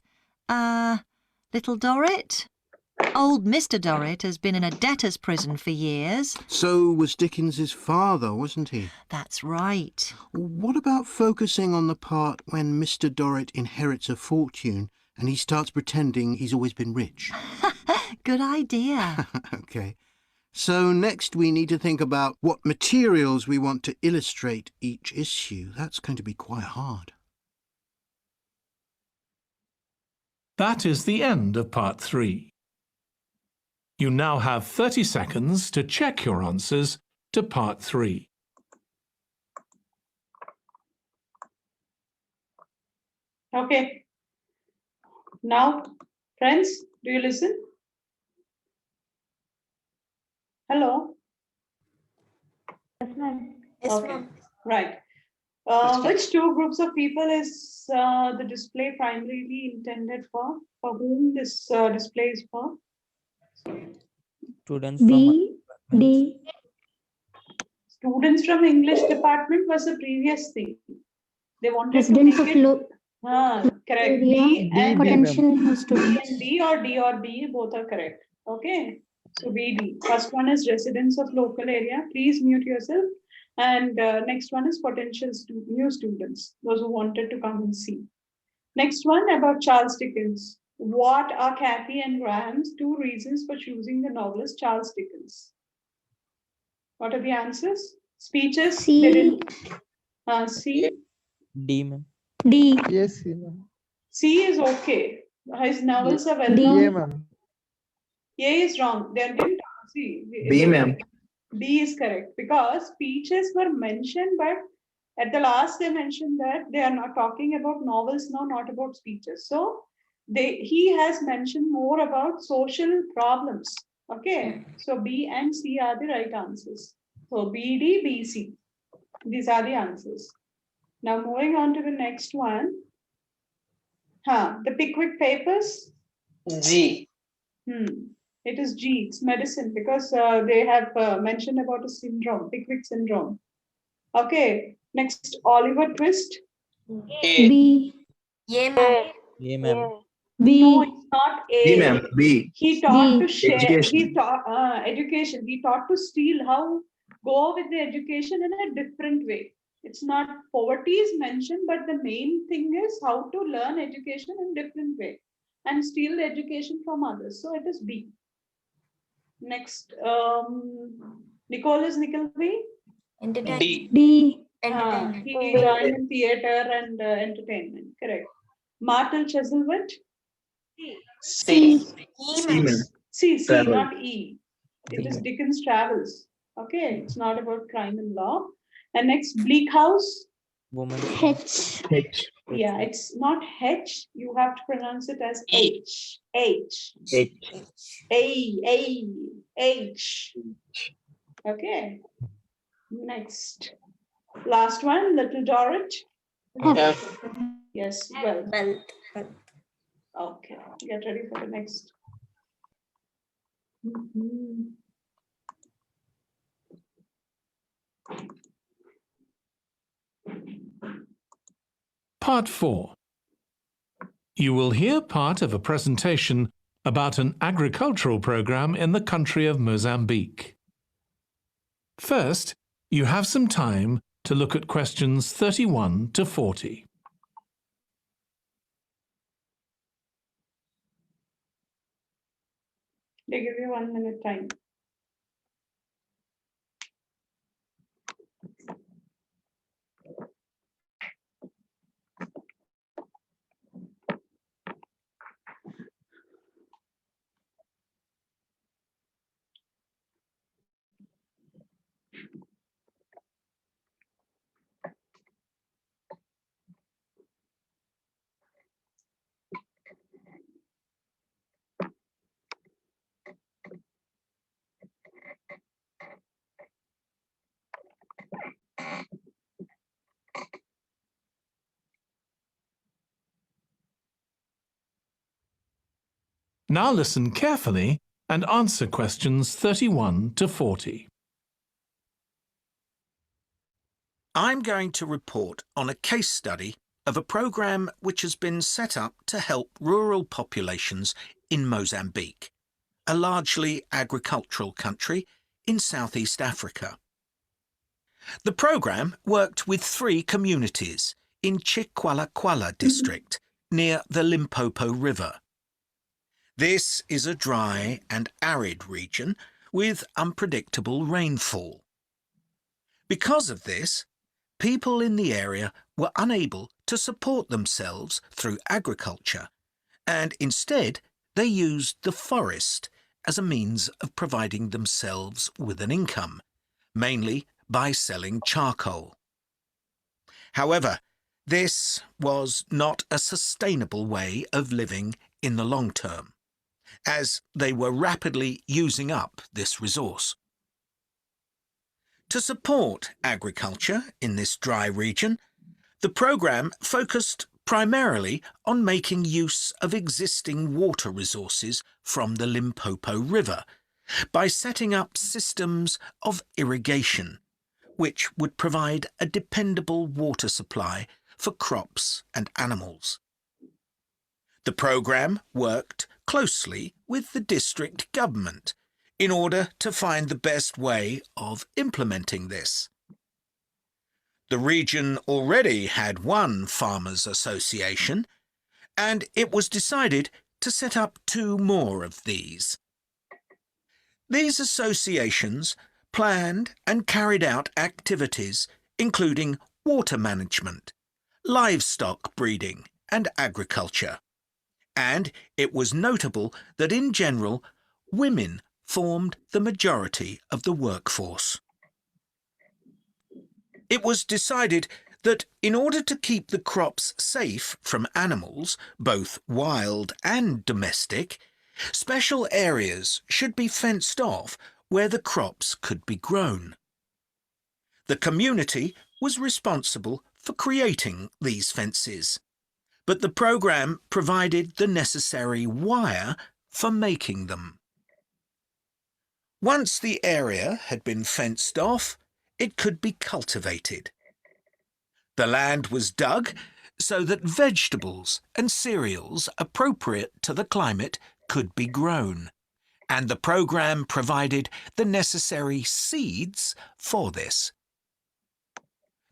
Little Dorrit? Old Mr. Dorrit has been in a debtor's prison for years. So was Dickens's father, wasn't he? That's right. What about focusing on the part when Mr. Dorrit inherits a fortune and he starts pretending he's always been rich? Good idea. OK. So next we need to think about what materials we want to illustrate each issue. That's going to be quite hard. That is the end of part 3. You now have 30 seconds to check your answers to part 3. Okay. Now, friends, do you listen? Hello? Yes, ma'am. Okay. Right. Which two groups of people is the display primarily intended for? For whom this display is for? Students B, D. Students from English department was the previous thing. They wanted Residents to of make it. low Correct. area, B and potential B students. and D or D or B, both are correct. Okay. So BD. First one is residents of local area. Please mute yourself. And next one is potential new students, those who wanted to come and see. Next one about Charles Dickens. What are Kathy and Graham's 2 reasons for choosing the novelist Charles Dickens? What are the answers? Speeches? C. They didn't. C. D, ma'am. D. Yes, ma'am. C is okay. His novels are well D. known. Yeah, ma'am. A is wrong. They didn't see. B, ma'am. B is correct because speeches were mentioned, but at the last they mentioned that they are not talking about novels now, not about speeches. So he has mentioned more about social problems. Okay, so B and C are the right answers. So B, D, B, C. These are the answers. Now moving on to the next one. The Pickwick Papers. G. It is G, it's medicine, because they have mentioned about a syndrome, Pickwick syndrome. Okay, next, Oliver Twist. A. B. Yeah, ma'am. A, ma'am. B. No, it's not A. B, ma'am. B. He taught B. to share, Education. he taught education, he taught to steal, how go with the education in a different way. It's not, poverty is mentioned, but the main thing is how to learn education in different way and steal the education from others. So it is B. Next, Nicholas Nickleby. Entertainment. D. D. Entertainment. He joined in theater and entertainment. Correct. Martel Chuzzlewit. C. E, C, ma'am. ma'am. C, Travel. not E. It is Dickens Travels. Okay, it's not about crime and law. And next, Bleak House. Woman. H. H. Yeah, it's not H. You have to pronounce it as E. H. H. H. H. Okay. Next. Last one, Little Dorrit. F. Yes, well. Well. Okay, get ready for the next. Mhm. Part 4. You will hear part of a presentation about an agricultural program in the country of Mozambique. First, you have some time to look at questions 31 to 40. They give you 1 minute time. Now listen carefully and answer questions 31 to 40. I'm going to report on a case study of a programme which has been set up to help rural populations in Mozambique, a largely agricultural country in Southeast Africa. The programme worked with 3 communities in Chikwalakwala district near the Limpopo River. This is a dry and arid region with unpredictable rainfall. Because of this, people in the area were unable to support themselves through agriculture, and instead they used the forest as a means of providing themselves with an income, mainly by selling charcoal. However, this was not a sustainable way of living in the long term, as they were rapidly using up this resource. To support agriculture in this dry region, the programme focused primarily on making use of existing water resources from the Limpopo River by setting up systems of irrigation, which would provide a dependable water supply for crops and animals. The programme worked closely with the district government in order to find the best way of implementing this. The region already had one farmers' association, and it was decided to set up 2 more of these. These associations planned and carried out activities including water management, livestock breeding and agriculture. And it was notable that in general, women formed the majority of the workforce. It was decided that in order to keep the crops safe from animals, both wild and domestic, special areas should be fenced off where the crops could be grown. The community was responsible for creating these fences, but the programme provided the necessary wire for making them. Once the area had been fenced off, it could be cultivated. The land was dug so that vegetables and cereals appropriate to the climate could be grown, and the programme provided the necessary seeds for this.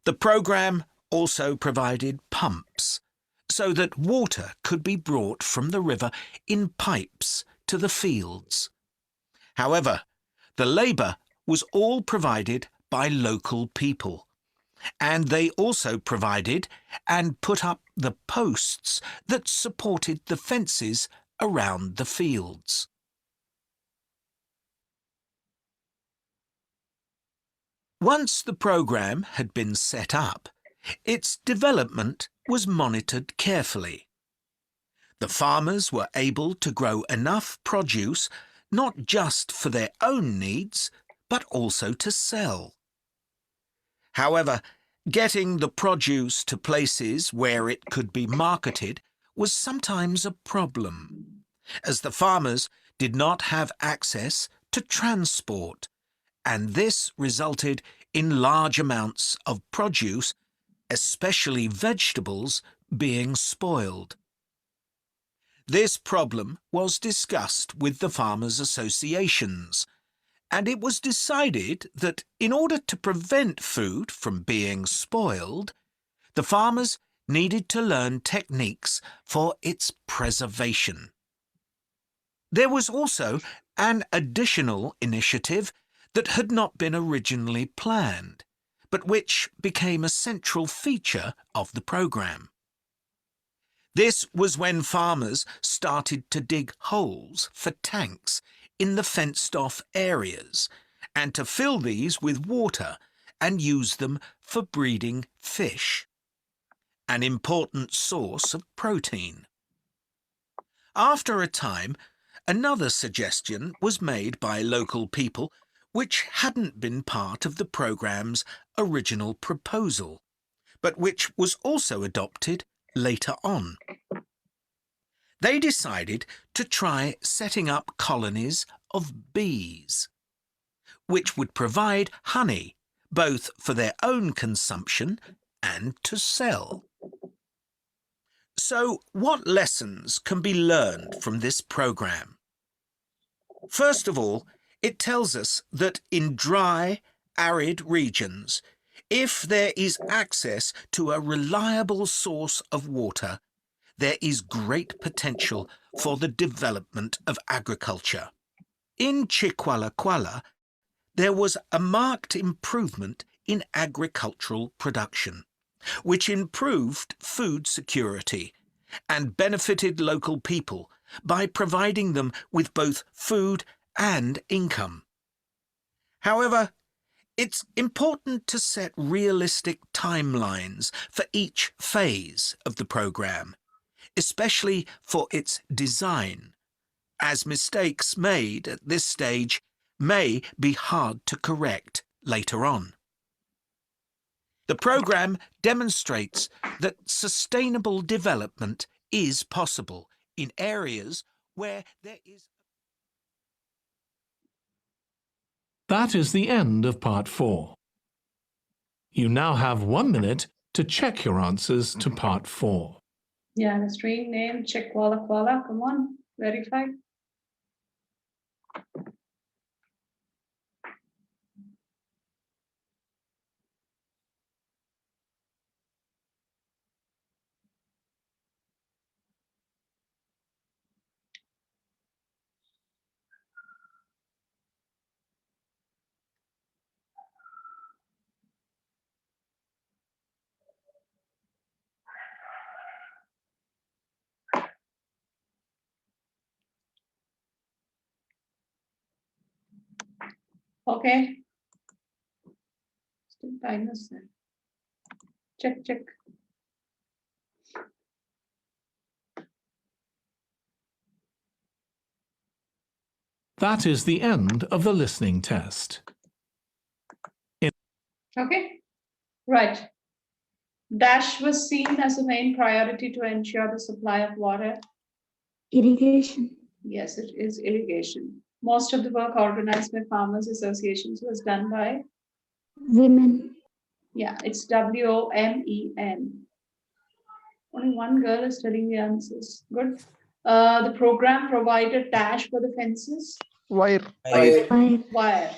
The programme also provided pumps so that water could be brought from the river in pipes to the fields. However, the labour was all provided by local people, and they also provided and put up the posts that supported the fences around the fields. Once the programme had been set up, its development was monitored carefully. The farmers were able to grow enough produce not just for their own needs, but also to sell. However, getting the produce to places where it could be marketed was sometimes a problem, as the farmers did not have access to transport, and this resulted in large amounts of produce, especially vegetables, being spoiled. This problem was discussed with the farmers' associations, and it was decided that in order to prevent food from being spoiled, the farmers needed to learn techniques for its preservation. There was also an additional initiative that had not been originally planned, but which became a central feature of the programme. This was when farmers started to dig holes for tanks in the fenced-off areas and to fill these with water and use them for breeding fish, an important source of protein. After a time, another suggestion was made by local people which hadn't been part of the programme's original proposal, but which was also adopted later on. They decided to try setting up colonies of bees, which would provide honey both for their own consumption and to sell. So, what lessons can be learned from this programme? First of all, it tells us that in dry, arid regions, if there is access to a reliable source of water, there is great potential for the development of agriculture. In Chiqualaquala, there was a marked improvement in agricultural production, which improved food security and benefited local people by providing them with both food and income. However, it's important to set realistic timelines for each phase of the programme, especially for its design, as mistakes made at this stage may be hard to correct later on. The programme demonstrates that sustainable development is possible in areas where there is... That is the end of part 4. You now have 1 minute to check your answers to part 4. Yeah, the stream name, Chiqualaquala. Come on, verify. Okay. Still time is there. Check. That is the end of the listening test. Okay. Right. Dash was seen as a main priority to ensure the supply of water. Irrigation. Yes, it is irrigation. Most of the work organized by farmers associations was done by Women. Yeah, it's WOMEN. Only one girl is telling the answers. Good. The program provided dash for the fences. Wire. Wire.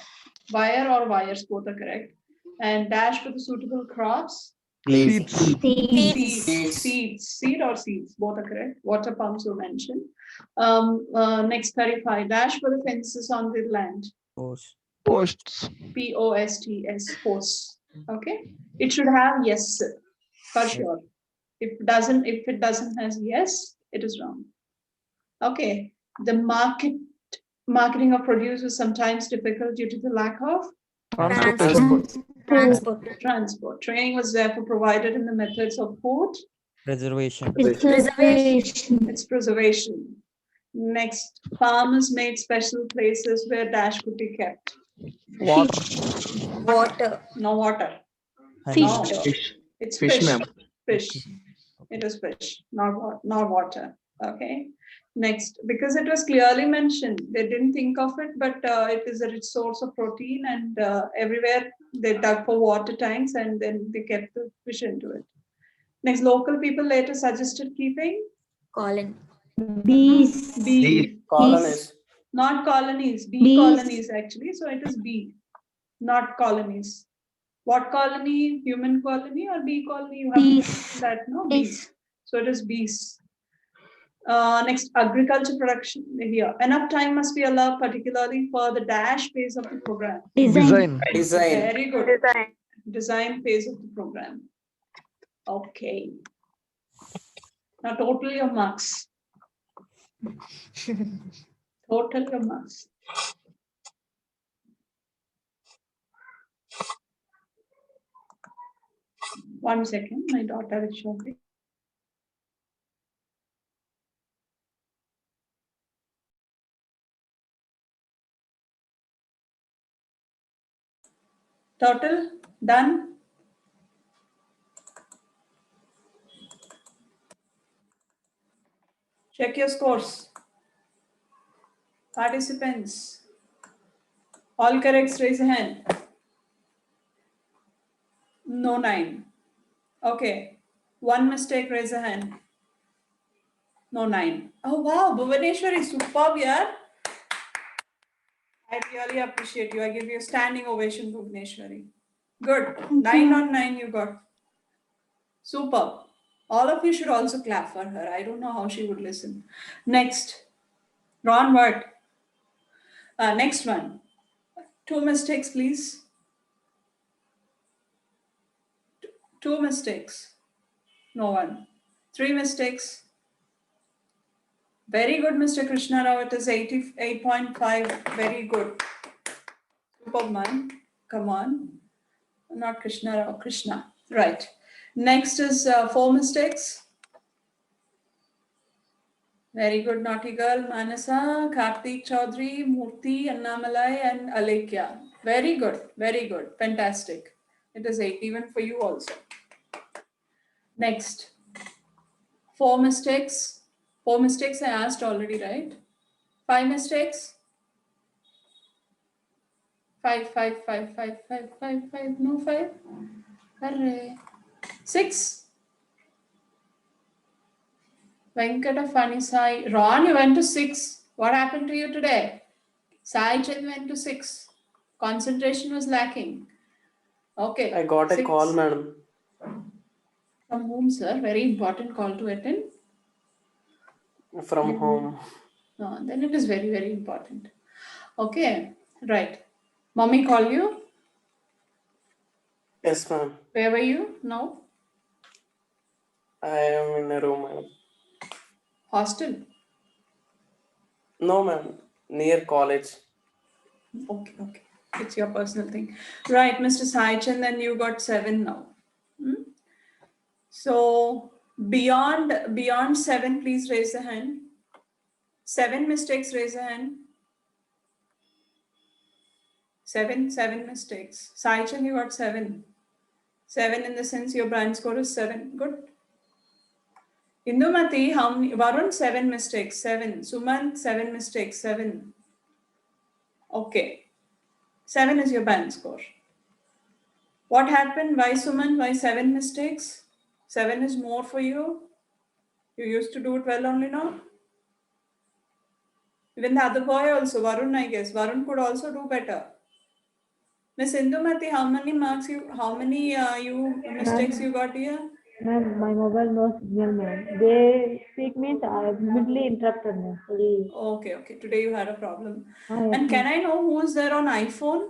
Wire or wires, both are correct. And dash for the suitable crops. Seeds. Seed or seeds, both are correct. Water pumps were mentioned. Next 35, dash for the fences on the land. Posts. POSTS, posts. Okay, it should have yes for sure. If it doesn't has yes, it is wrong. Okay, the marketing of produce was sometimes difficult due to the lack of transport. Training was therefore provided in the methods of food Preservation. It's preservation. Next, farmers made special places where dash could be kept. Water. No water. Fish. It's Fish, fish. ma'am. Fish. It is fish, not water. Okay. Next, because it was clearly mentioned, they didn't think of it, but it is a rich source of protein, and everywhere they dug for water tanks and then they kept the fish into it. Next, local people later suggested keeping Colon. Bees. Colonies. Not colonies, bee Bees. colonies actually. So it is bee, not colonies. What colony? Human colony or bee colony? You have Bees. to that, no? Bees. So it is bees. Next, agriculture production here. Enough time must be allowed, particularly for the dash phase of the program. Design. Design. Very good. Design phase of the program. Okay. Now total your marks. Total your marks. One second, my daughter is showing. Total done. Check your scores. Participants. All corrects, raise a hand. No 9. Okay. One mistake, raise a hand. No 9. Oh wow, Bhuvaneshwari, superb, yeah. I really appreciate you. I give you a standing ovation, Bhuvaneshwari. Good. 9 on 9 you got. Superb. All of you should also clap for her. I don't know how she would listen. Next. Ron, what? Next one. 2 mistakes, please. 2 mistakes. No one. 3 mistakes. Very good, Mr. Krishna Rao. It is 88.5. Very good. Superb, man. Come on. Not Krishna Rao, Krishna. Right. Next is 4 mistakes. Very good, naughty girl. Manasa, Kartik Chaudhary, Murthy, Annamalai, and Alekya. Very good. Very good. Fantastic. It is 8 even for you also. Next. 4 mistakes. 4 mistakes I asked already, right? 5 mistakes. 5, 5, 5, 5, 5, 5, 5. No 5. Hooray. 6. Venkata Funny Sai. Ron, you went to 6. What happened to you today? Sai Chand went to 6. Concentration was lacking. Okay. I got a 6. call, madam. From whom, sir? Very important call to attend. From home. Then it is very, very important. Okay. Right. Mommy call you? Yes, ma'am. Where were you? No. I am in a room, madam. Hostel? No, ma'am. Near college. Okay, okay. It's your personal thing. Right, Mr. Saichan, then you got 7 now. So beyond 7, please raise a hand. 7 mistakes, raise a hand. 7 mistakes. Saichan, you got 7. 7 in the sense your brand score is 7. Good. Indumati, how many? Varun, 7 mistakes. 7. Sumant, 7 mistakes. 7. Okay. 7 is your band score. What happened? Why, Suman? Why 7 mistakes? 7 is more for you. You used to do it well only now. Even the other boy also, Varun, I guess. Varun could also do better. Miss Indumati, how many marks mistakes you got here? Ma'am, my mobile no signal, ma'am. They speak means I immediately interrupted, ma'am. Sorry. Okay, okay. Today you had a problem. Yes, And can ma'am. I know who is there on iPhone?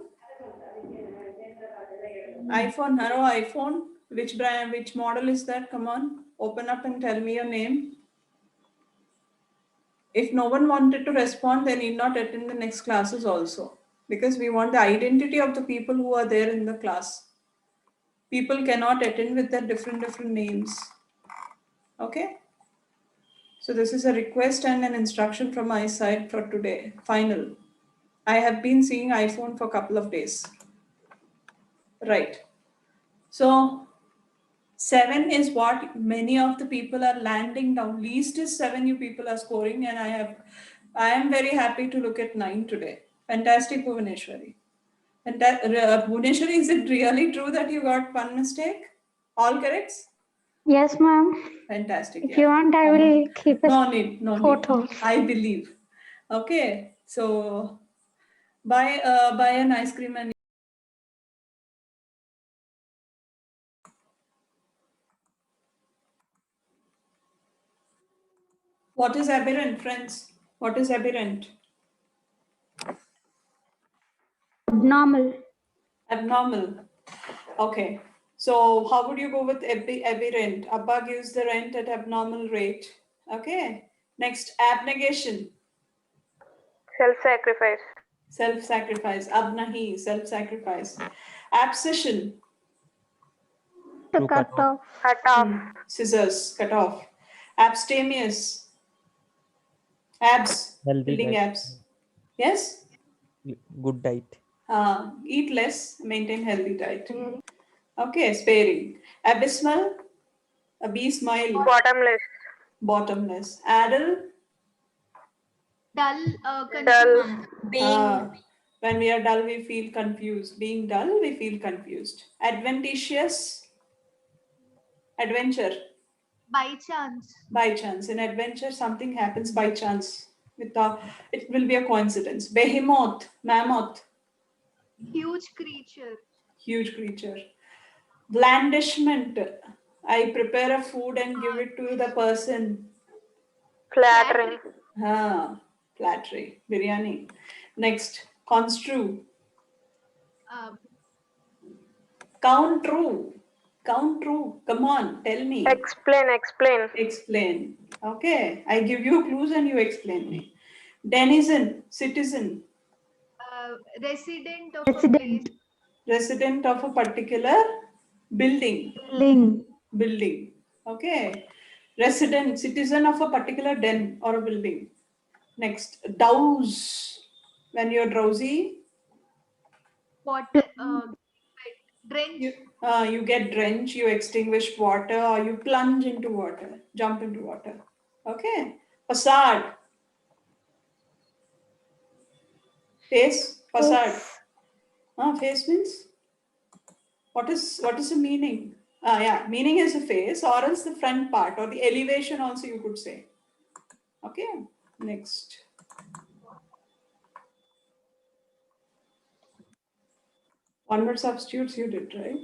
iPhone, hello iPhone. Which brand, which model is that? Come on, open up and tell me your name. If no one wanted to respond, they need not attend the next classes also. Because we want the identity of the people who are there in the class. People cannot attend with their different names. Okay? So this is a request and an instruction from my side for today. Final. I have been seeing iPhone for a couple of days. Right. So 7 is what many of the people are landing down. Least is 7 you people are scoring, and I am very happy to look at 9 today. Fantastic, Bhuvaneshwari. And Bhuvaneshwari, is it really true that you got 1 mistake? All corrects? Yes, ma'am. Fantastic. If you want, I will keep a No need. photo. I believe. Okay. So buy an ice cream and what is aberrant, friends? What is aberrant? Abnormal. Abnormal. Okay. So how would you go with aberrant? Abba gives the rent at abnormal rate. Okay. Next, abnegation. Self-sacrifice. Self-sacrifice. Abnahi, self-sacrifice. Abscission. To cut off. Cut off. Scissors, cut off. Abstemious. Abs. Healthy Building diet. abs. Yes? Good diet. Eat less, maintain healthy diet. Okay, sparing. Abysmal. Abysmal. Bottomless. Bottomless. Addle. Dull, Dull. When we are dull, we feel confused. Being dull, we feel confused. Adventitious. Adventure. by chance. By chance. In adventure, something happens by chance. It will be a coincidence. Behemoth. Mammoth. Huge creature. Huge creature. Blandishment. I prepare a food and give it to the person. Flattering. Flattery. Biryani. Next. Construe. Count true. Count true. Come on, tell me. Explain. Explain. Okay. I give you clues and you explain me. Denizen. Citizen. Resident of a place. Resident of a particular building. Building. Okay. Resident. Citizen of a particular den or a building. Next. Douse. When you're drowsy. Water. Drench. You get drenched, you extinguish water, or you plunge into water, jump into water. Okay. Facade. Face. Facade. Face means? What is the meaning? Yeah, meaning is the face, or else the front part, or the elevation also you could say. Okay. Next. One word substitutes you did, right?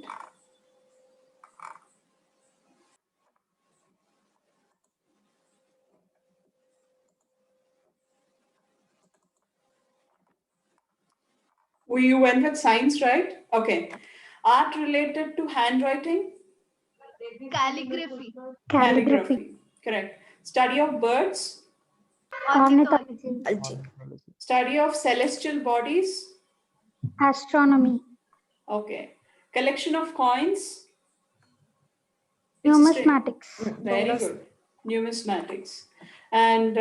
You went with science, right? Okay. Art related to handwriting? Calligraphy. Correct. Study of birds? Ornithology. Study of celestial bodies? Astronomy. Okay. Collection of coins? Numismatics. Very good. Numismatics. And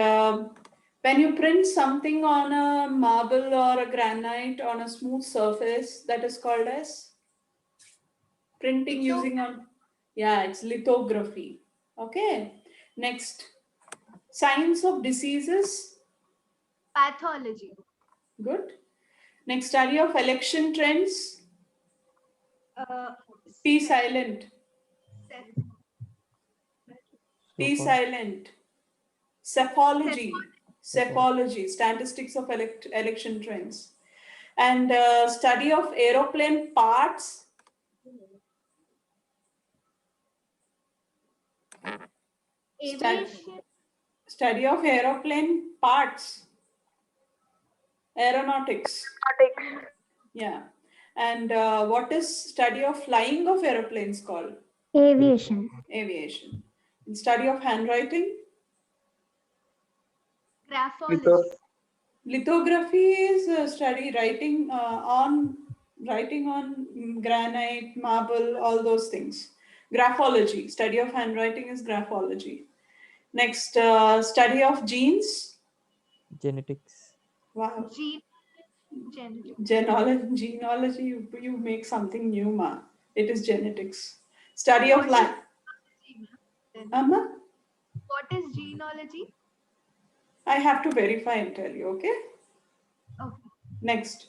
when you print something on a marble or a granite on a smooth surface, that is called as printing using on. Yeah, it's lithography. Okay. Next. Science of diseases? Pathology. Good. Next, study of election trends? P silent. P silent. Cephology. Cephology. Statistics of election trends. And study of aeroplane parts? Study of aeroplane parts. Aeronautics. Yeah. And what is study of flying of aeroplanes called? Aviation. Aviation. And study of handwriting? Graphology. Lithography is study writing on granite, marble, all those things. Graphology. Study of handwriting is graphology. Next, study of genes? Genetics. Wow. Genealogy. Genealogy, you make something new, ma. It is genetics. Study of life. What is genealogy? I have to verify and tell you, okay? Okay. Next.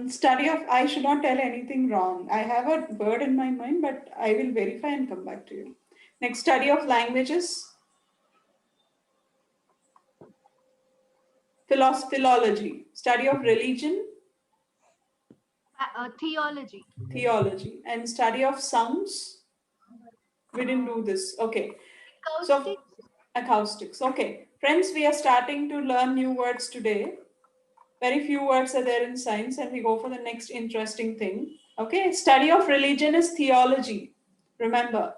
Study of, I should not tell anything wrong. I have a word in my mind, but I will verify and come back to you. Next, study of languages. Philology, study of religion. Theology. Theology. And study of sounds. We didn't do this. Okay. So acoustics. Okay. Friends, we are starting to learn new words today. Very few words are there in science, and we go for the next interesting thing. Okay. Study of religion is theology. Remember.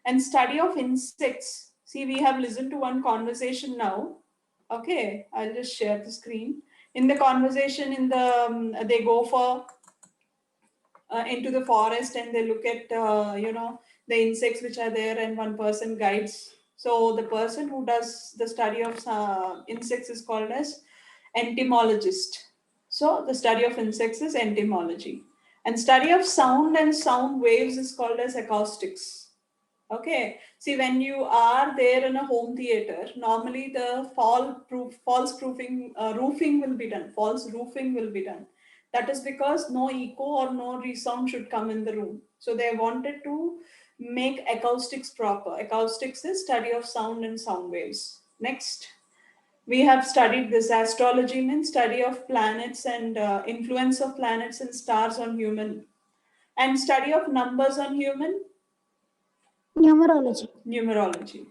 And study of insects. See, we have listened to one conversation now. Okay. I'll just share the screen. In the conversation, they go for into the forest and they look at the insects which are there, and one person guides. So the person who does the study of insects is called as entomologist. So the study of insects is entomology, and study of sound and sound waves is called as acoustics. Okay. See, when you are there in a home theater, normally the false proofing roofing will be done. False roofing will be done. That is because no echo or no resound should come in the room. So they wanted to make acoustics proper. Acoustics is study of sound and sound waves. Next, we have studied this. Astrology means study of planets and influence of planets and stars on human. And study of numbers on human. Numerology. Numerology.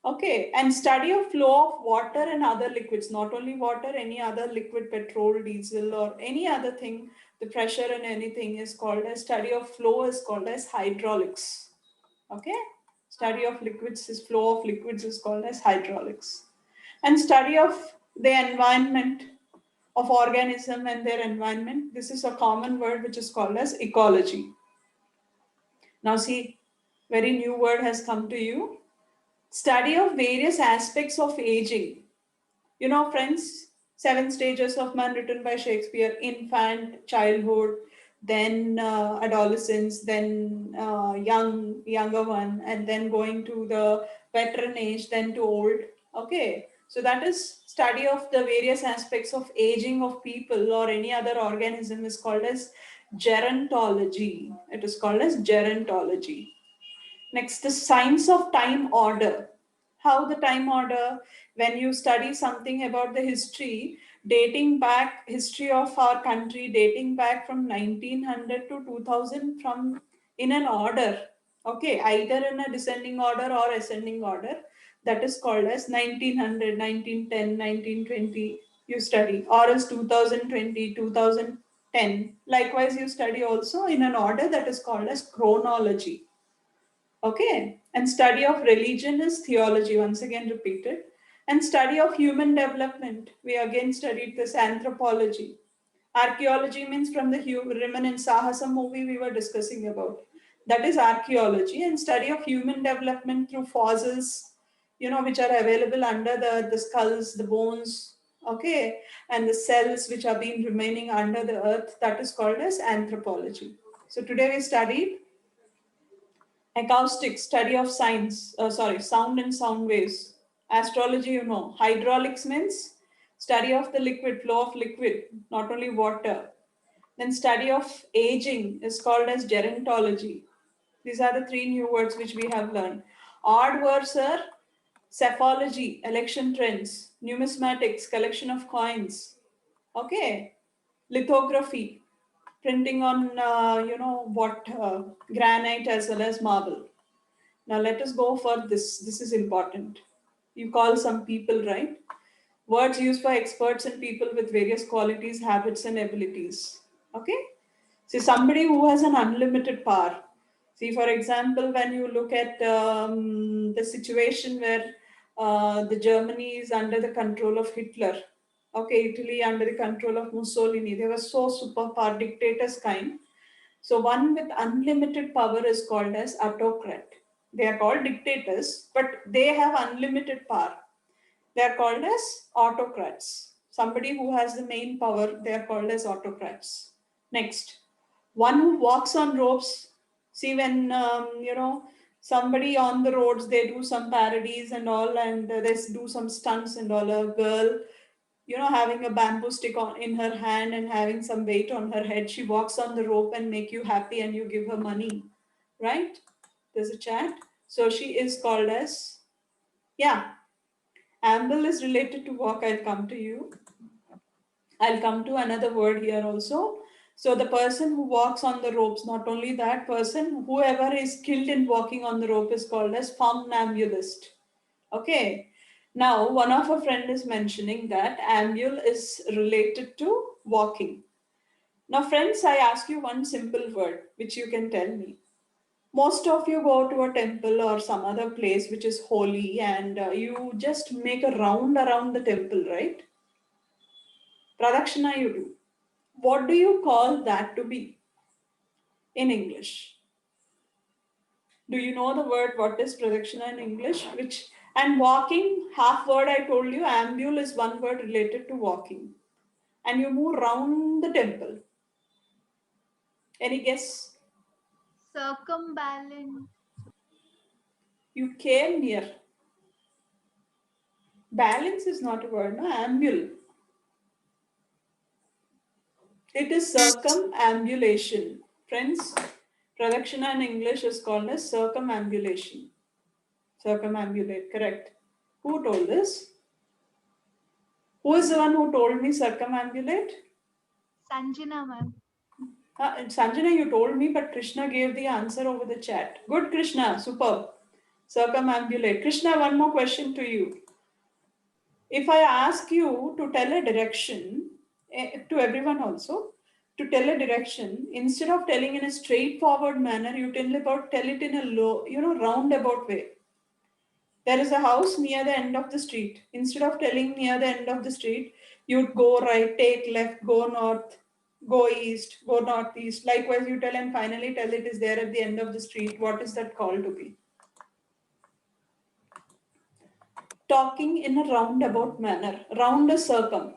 Okay, and study of flow of water and other liquids, not only water, any other liquid, petrol, diesel, or any other thing, the pressure and anything is called as study of flow is called as hydraulics. Okay, study of liquids is flow of liquids is called as hydraulics. And study of the environment of organism and their environment, this is a common word which is called as ecology. Now see, very new word has come to you. Study of various aspects of aging. You know, friends, 7 stages of man written by Shakespeare: infant, childhood, then adolescence, then younger one, and then going to the veteran age, then to old. Okay, so that is study of the various aspects of aging of people or any other organism is called as gerontology. It is called as gerontology. Next, the science of time order. How the time order, when you study something about the history, dating back, history of our country, dating back from 1900 to 2000 from in an order. Okay, either in a descending order or ascending order. That is called as 1900, 1910, 1920 you study, or as 2020, 2010. Likewise, you study also in an order that is called as chronology. Okay, and study of religion is theology, once again repeated. And study of human development, we again studied this anthropology. Archaeology means from the remnant Sahasa movie we were discussing about. That is archaeology, and study of human development through fossils, which are available under the skulls, the bones, okay, and the cells which are being remaining under the earth, that is called as anthropology. So today we studied acoustics, study of sound and sound waves. Astrology, hydraulics means study of the liquid, flow of liquid, not only water. Then study of aging is called as gerontology. These are the 3 new words which we have learned. Odd words are psephology, election trends; numismatics, collection of coins. Okay, lithography, printing on granite as well as marble. Now let us go for this. This is important. You call some people, right? Words used for experts and people with various qualities, habits, and abilities. Okay? See, somebody who has an unlimited power. See, for example, when you look at the situation where the Germany is under the control of Hitler. Okay, Italy under the control of Mussolini. They were so super power dictators kind. So one with unlimited power is called as autocrat. They are called dictators, but they have unlimited power. They are called as autocrats. Somebody who has the main power, they are called as autocrats. Next, one who walks on ropes. See, when somebody on the roads, they do some parodies and all, and they do some stunts and all. A girl, having a bamboo stick in her hand and having some weight on her head, she walks on the rope and make you happy, and you give her money, right? There's a chat. So she is called as, yeah, amble is related to walk. I'll come to you. I'll come to another word here also. So the person who walks on the ropes, not only that person, whoever is skilled in walking on the rope is called as somnambulist. Okay. Now, one of our friend is mentioning that ambule is related to walking. Now, friends, I ask you one simple word which you can tell me. Most of you go to a temple or some other place which is holy and you just make a round around the temple, right? Pradakshina you do. What do you call that to be in English? Do you know the word what is pradakshina in English? Which and walking, half word I told you, ambule is one word related to walking. And you move round the temple. Any guess? Circumbalance. You came near. Balance is not a word, no? Ambule. It is circumambulation. Friends, pradakshina in English is called as circumambulation. Circumambulate, correct. Who told this? Who is the one who told me circumambulate? Sanjana ma'am. Sanjana, you told me, but Krishna gave the answer over the chat. Good, Krishna, superb. Circumambulate. Krishna, one more question to you. If I ask you to tell a direction, to everyone also, to tell a direction, instead of telling in a straightforward manner, you tell it in a low, roundabout way. There is a house near the end of the street. Instead of telling near the end of the street, you'd go right, take left, go north, go east, go northeast. Likewise, you tell and finally tell it is there at the end of the street. What is that called to be? Talking in a roundabout manner. Round a circum.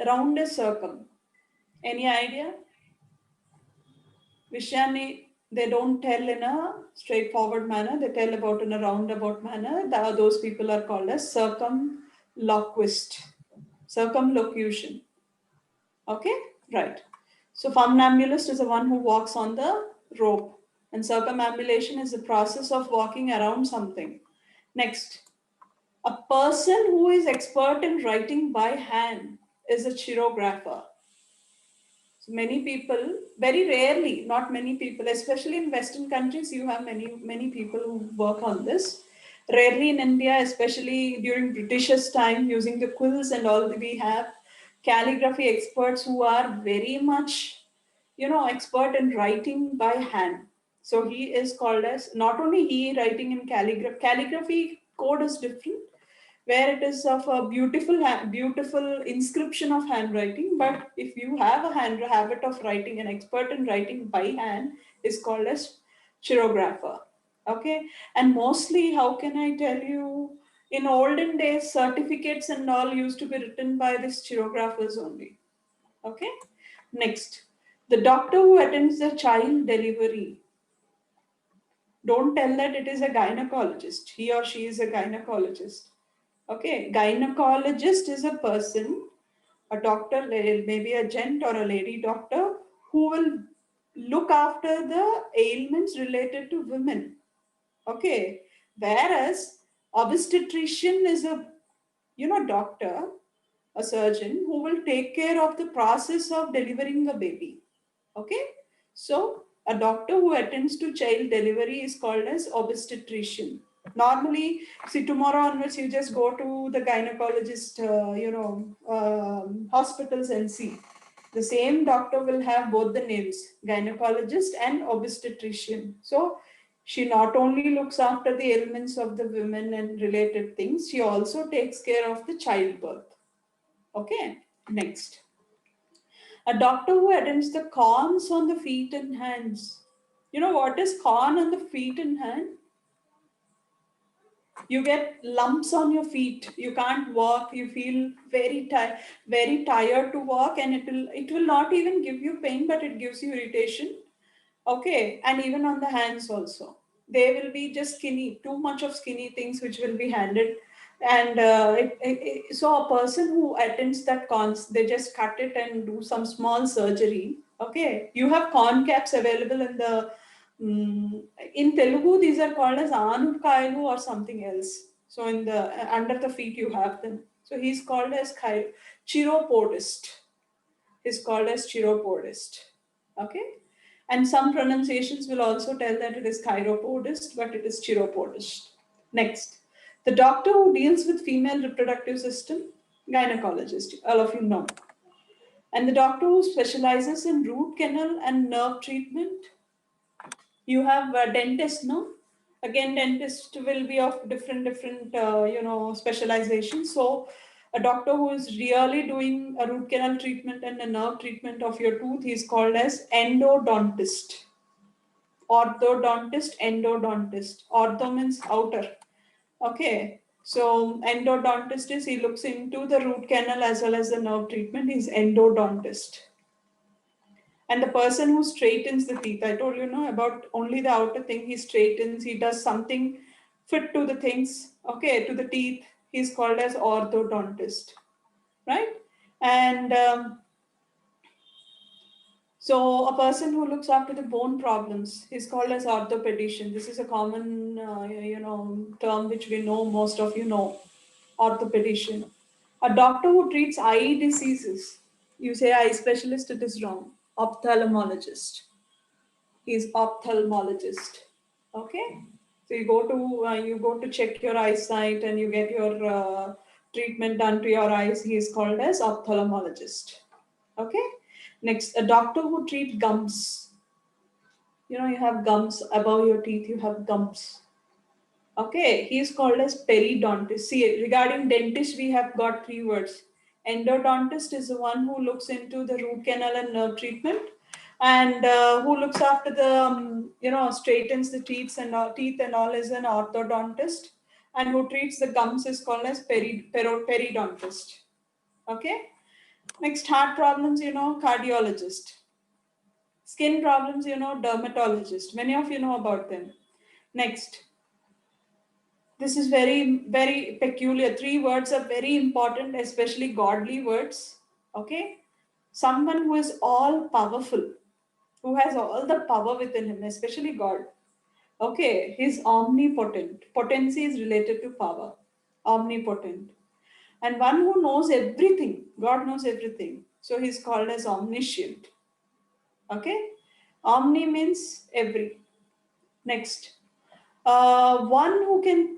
Round a circum. Any idea? Vishani, they don't tell in a straightforward manner. They tell about in a roundabout manner. Those people are called as circumloquist. Circumlocution. Okay, right. So funambulist is the one who walks on the rope, and circumambulation is the process of walking around something. Next, a person who is expert in writing by hand is a chirographer. So many people, very rarely, not many people, especially in Western countries, you have many people who work on this. Rarely in India, especially during British's time, using the quills and all, we have calligraphy experts who are very much, expert in writing by hand. So he is called as, not only he writing in calligraphy code is different, where it is of a beautiful inscription of handwriting. But if you have a habit of writing, an expert in writing by hand is called as chirographer. Okay, and mostly, how can I tell you? In olden days, certificates and all used to be written by these chirographers only. Okay, next, the doctor who attends the child delivery. Don't tell that it is a gynecologist. He or she is a gynecologist. Okay, gynecologist is a person, a doctor, maybe a gent or a lady doctor, who will look after the ailments related to women. Okay, whereas obstetrician is a doctor, a surgeon who will take care of the process of delivering a baby. Okay, so a doctor who attends to child delivery is called as obstetrician. Normally, see, tomorrow onwards, you just go to the gynecologist, hospitals and see. The same doctor will have both the names, gynecologist and obstetrician. So she not only looks after the ailments of the women and related things, she also takes care of the childbirth. Okay, next. A doctor who attends the corns on the feet and hands. You know what is corn on the feet and hand? You get lumps on your feet. You can't walk. You feel very tired to walk, and it will not even give you pain, but it gives you irritation. Okay, and even on the hands also. They will be just skinny, too much of skinny things which will be handed. And so a person who attends that cons, they just cut it and do some small surgery. Okay, you have corn caps available in the, in Telugu, these are called as Anukailu or something else. So in the under the feet you have them. So he's called as chiropodist. He's called as chiropodist. Okay? And some pronunciations will also tell that it is chiropodist, but it is chiropodist. Next, the doctor who deals with female reproductive system, gynecologist, all of you know. And the doctor who specializes in root canal and nerve treatment, you have a dentist, no? Again, dentist will be of different specialization. So a doctor who is really doing a root canal treatment and a nerve treatment of your tooth, he is called as endodontist. Orthodontist, endodontist. Ortho means outer. Okay. So endodontist is, he looks into the root canal as well as the nerve treatment. He's endodontist. And the person who straightens the teeth, I told you about only the outer thing. He straightens, he does something fit to the things, okay, to the teeth. He's called as orthodontist, right? And so a person who looks after the bone problems is called as orthopedician. This is a common, term which we know, most of you know, orthopedician. A doctor who treats eye diseases. You say eye specialist, it is wrong. Ophthalmologist. He's ophthalmologist. Okay. So you go to check your eyesight and you get your treatment done to your eyes. He is called as ophthalmologist. Okay. Next, a doctor who treats gums. You have gums above your teeth, you have gums. Okay, he is called as periodontist. See, regarding dentist, we have got 3 words. Endodontist is the one who looks into the root canal and nerve treatment, and who looks after the, straightens the teeth and all is an orthodontist, and who treats the gums is called as periodontist. Okay. Next, heart problems, cardiologist. Skin problems, dermatologist. Many of you know about them. Next, this is very, very peculiar. 3 words are very important, especially godly words. Okay. Someone who is all powerful, who has all the power within him, especially God. Okay. He's omnipotent. Potency is related to power. Omnipotent. And one who knows everything. God knows everything. So he's called as omniscient. Okay. Omni means every. Next. One who can,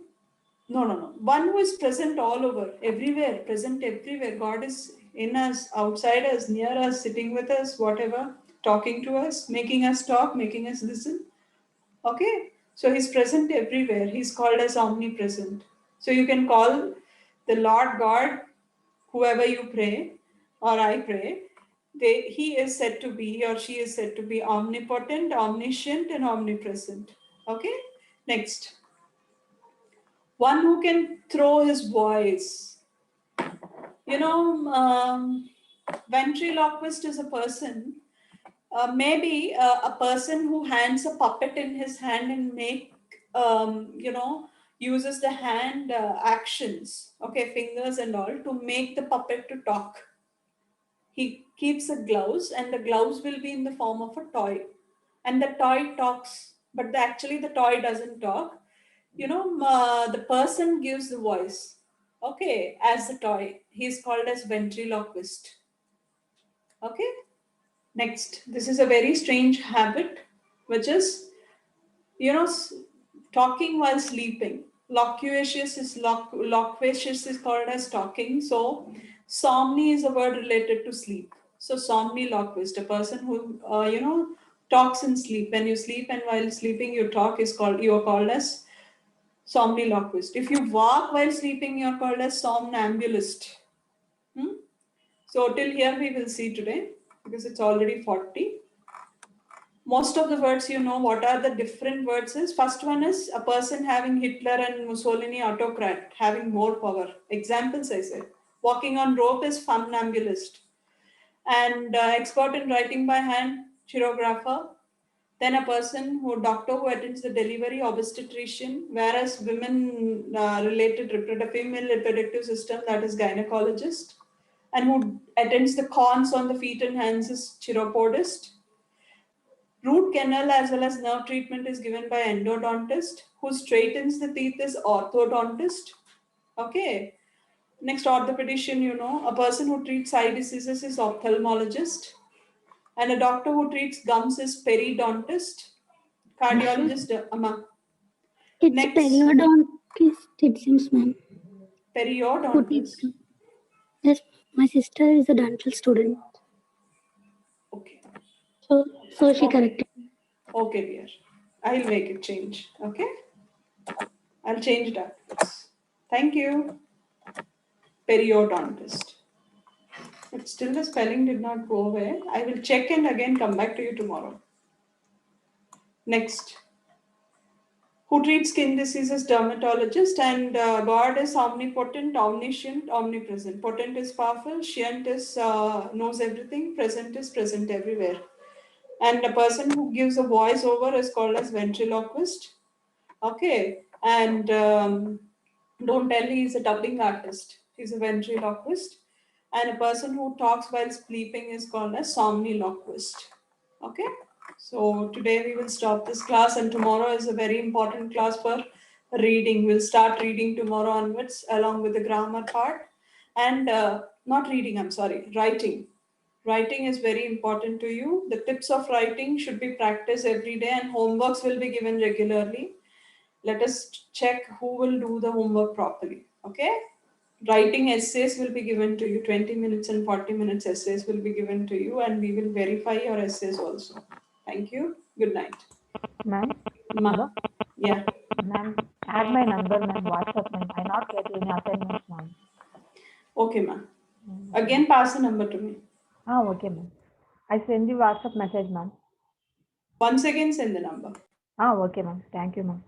no. One who is present all over, everywhere, present everywhere. God is in us, outside us, near us, sitting with us, whatever, talking to us, making us talk, making us listen. Okay. So he's present everywhere. He's called as omnipresent. So you can call the Lord God, whoever you pray, or I pray, he is said to be, or she is said to be omnipotent, omniscient, and omnipresent. Okay. Next. One who can throw his voice. Ventriloquist is a person, maybe a person who hands a puppet in his hand and uses the hand actions, okay, fingers and all, to make the puppet to talk. He keeps a gloves, and the gloves will be in the form of a toy, and the toy talks, but actually the toy doesn't talk. The person gives the voice, okay, as the toy. He's called as ventriloquist. Okay. Next, this is a very strange habit, which is, talking while sleeping. Loquacious is called as talking. So somni is a word related to sleep. So somniloquist, a person who talks in sleep. When you sleep and while sleeping you talk, you are called as somniloquist. If you walk while sleeping, you are called as somnambulist. So till here we will see today, because it's already 40. Most of the words, what are the different words is. First one is a person having Hitler and Mussolini autocrat, having more power. Examples I said. Walking on rope is funambulist. And expert in writing by hand, chirographer. Then a doctor who attends the delivery, obstetrician. Whereas women related female reproductive system, that is gynecologist. And who attends the corns on the feet and hands is chiropodist. Root canal as well as nerve treatment is given by endodontist. Who straightens the teeth is orthodontist. Okay. Next, orthopedician, you know, a person who treats eye diseases is ophthalmologist, and a doctor who treats gums is periodontist. Cardiologist, Amma. It's Next, periodontist, it seems, ma'am. Who periodontist. teaches? Yes, my sister is a dental student. Okay. So she Okay. corrected. Okay, dear. I'll make it change. Okay. I'll change it afterwards. Thank you. Periodontist. But still the spelling did not go away. I will check and again come back to you tomorrow. Next. Who treats skin diseases? Dermatologist. And God is omnipotent, omniscient, omnipresent. Potent is powerful. Scient is knows everything. Present is present everywhere. And a person who gives a voice over is called as ventriloquist. Okay. And don't tell he's a dubbing artist. He's a ventriloquist. And a person who talks while sleeping is called as somniloquist. Okay. So today we will stop this class, and tomorrow is a very important class for reading. We'll start reading tomorrow onwards along with the grammar part. And not reading, I'm sorry, writing. Writing is very important to you. The tips of writing should be practiced every day, and homeworks will be given regularly. Let us check who will do the homework properly. Okay. Writing essays will be given to you. 20 minutes and 40 minutes essays will be given to you, and we will verify your essays also. Thank you. Good night. Ma'am? Ma. Hello? Yeah. Ma'am, add my number, ma'am, WhatsApp, ma'am. I not get any assignments, ma'am. Okay, ma. Again, pass the number to me. Okay, ma'am. I send you WhatsApp message, ma'am. Once again, send the number. Okay, ma'am. Thank you, ma'am.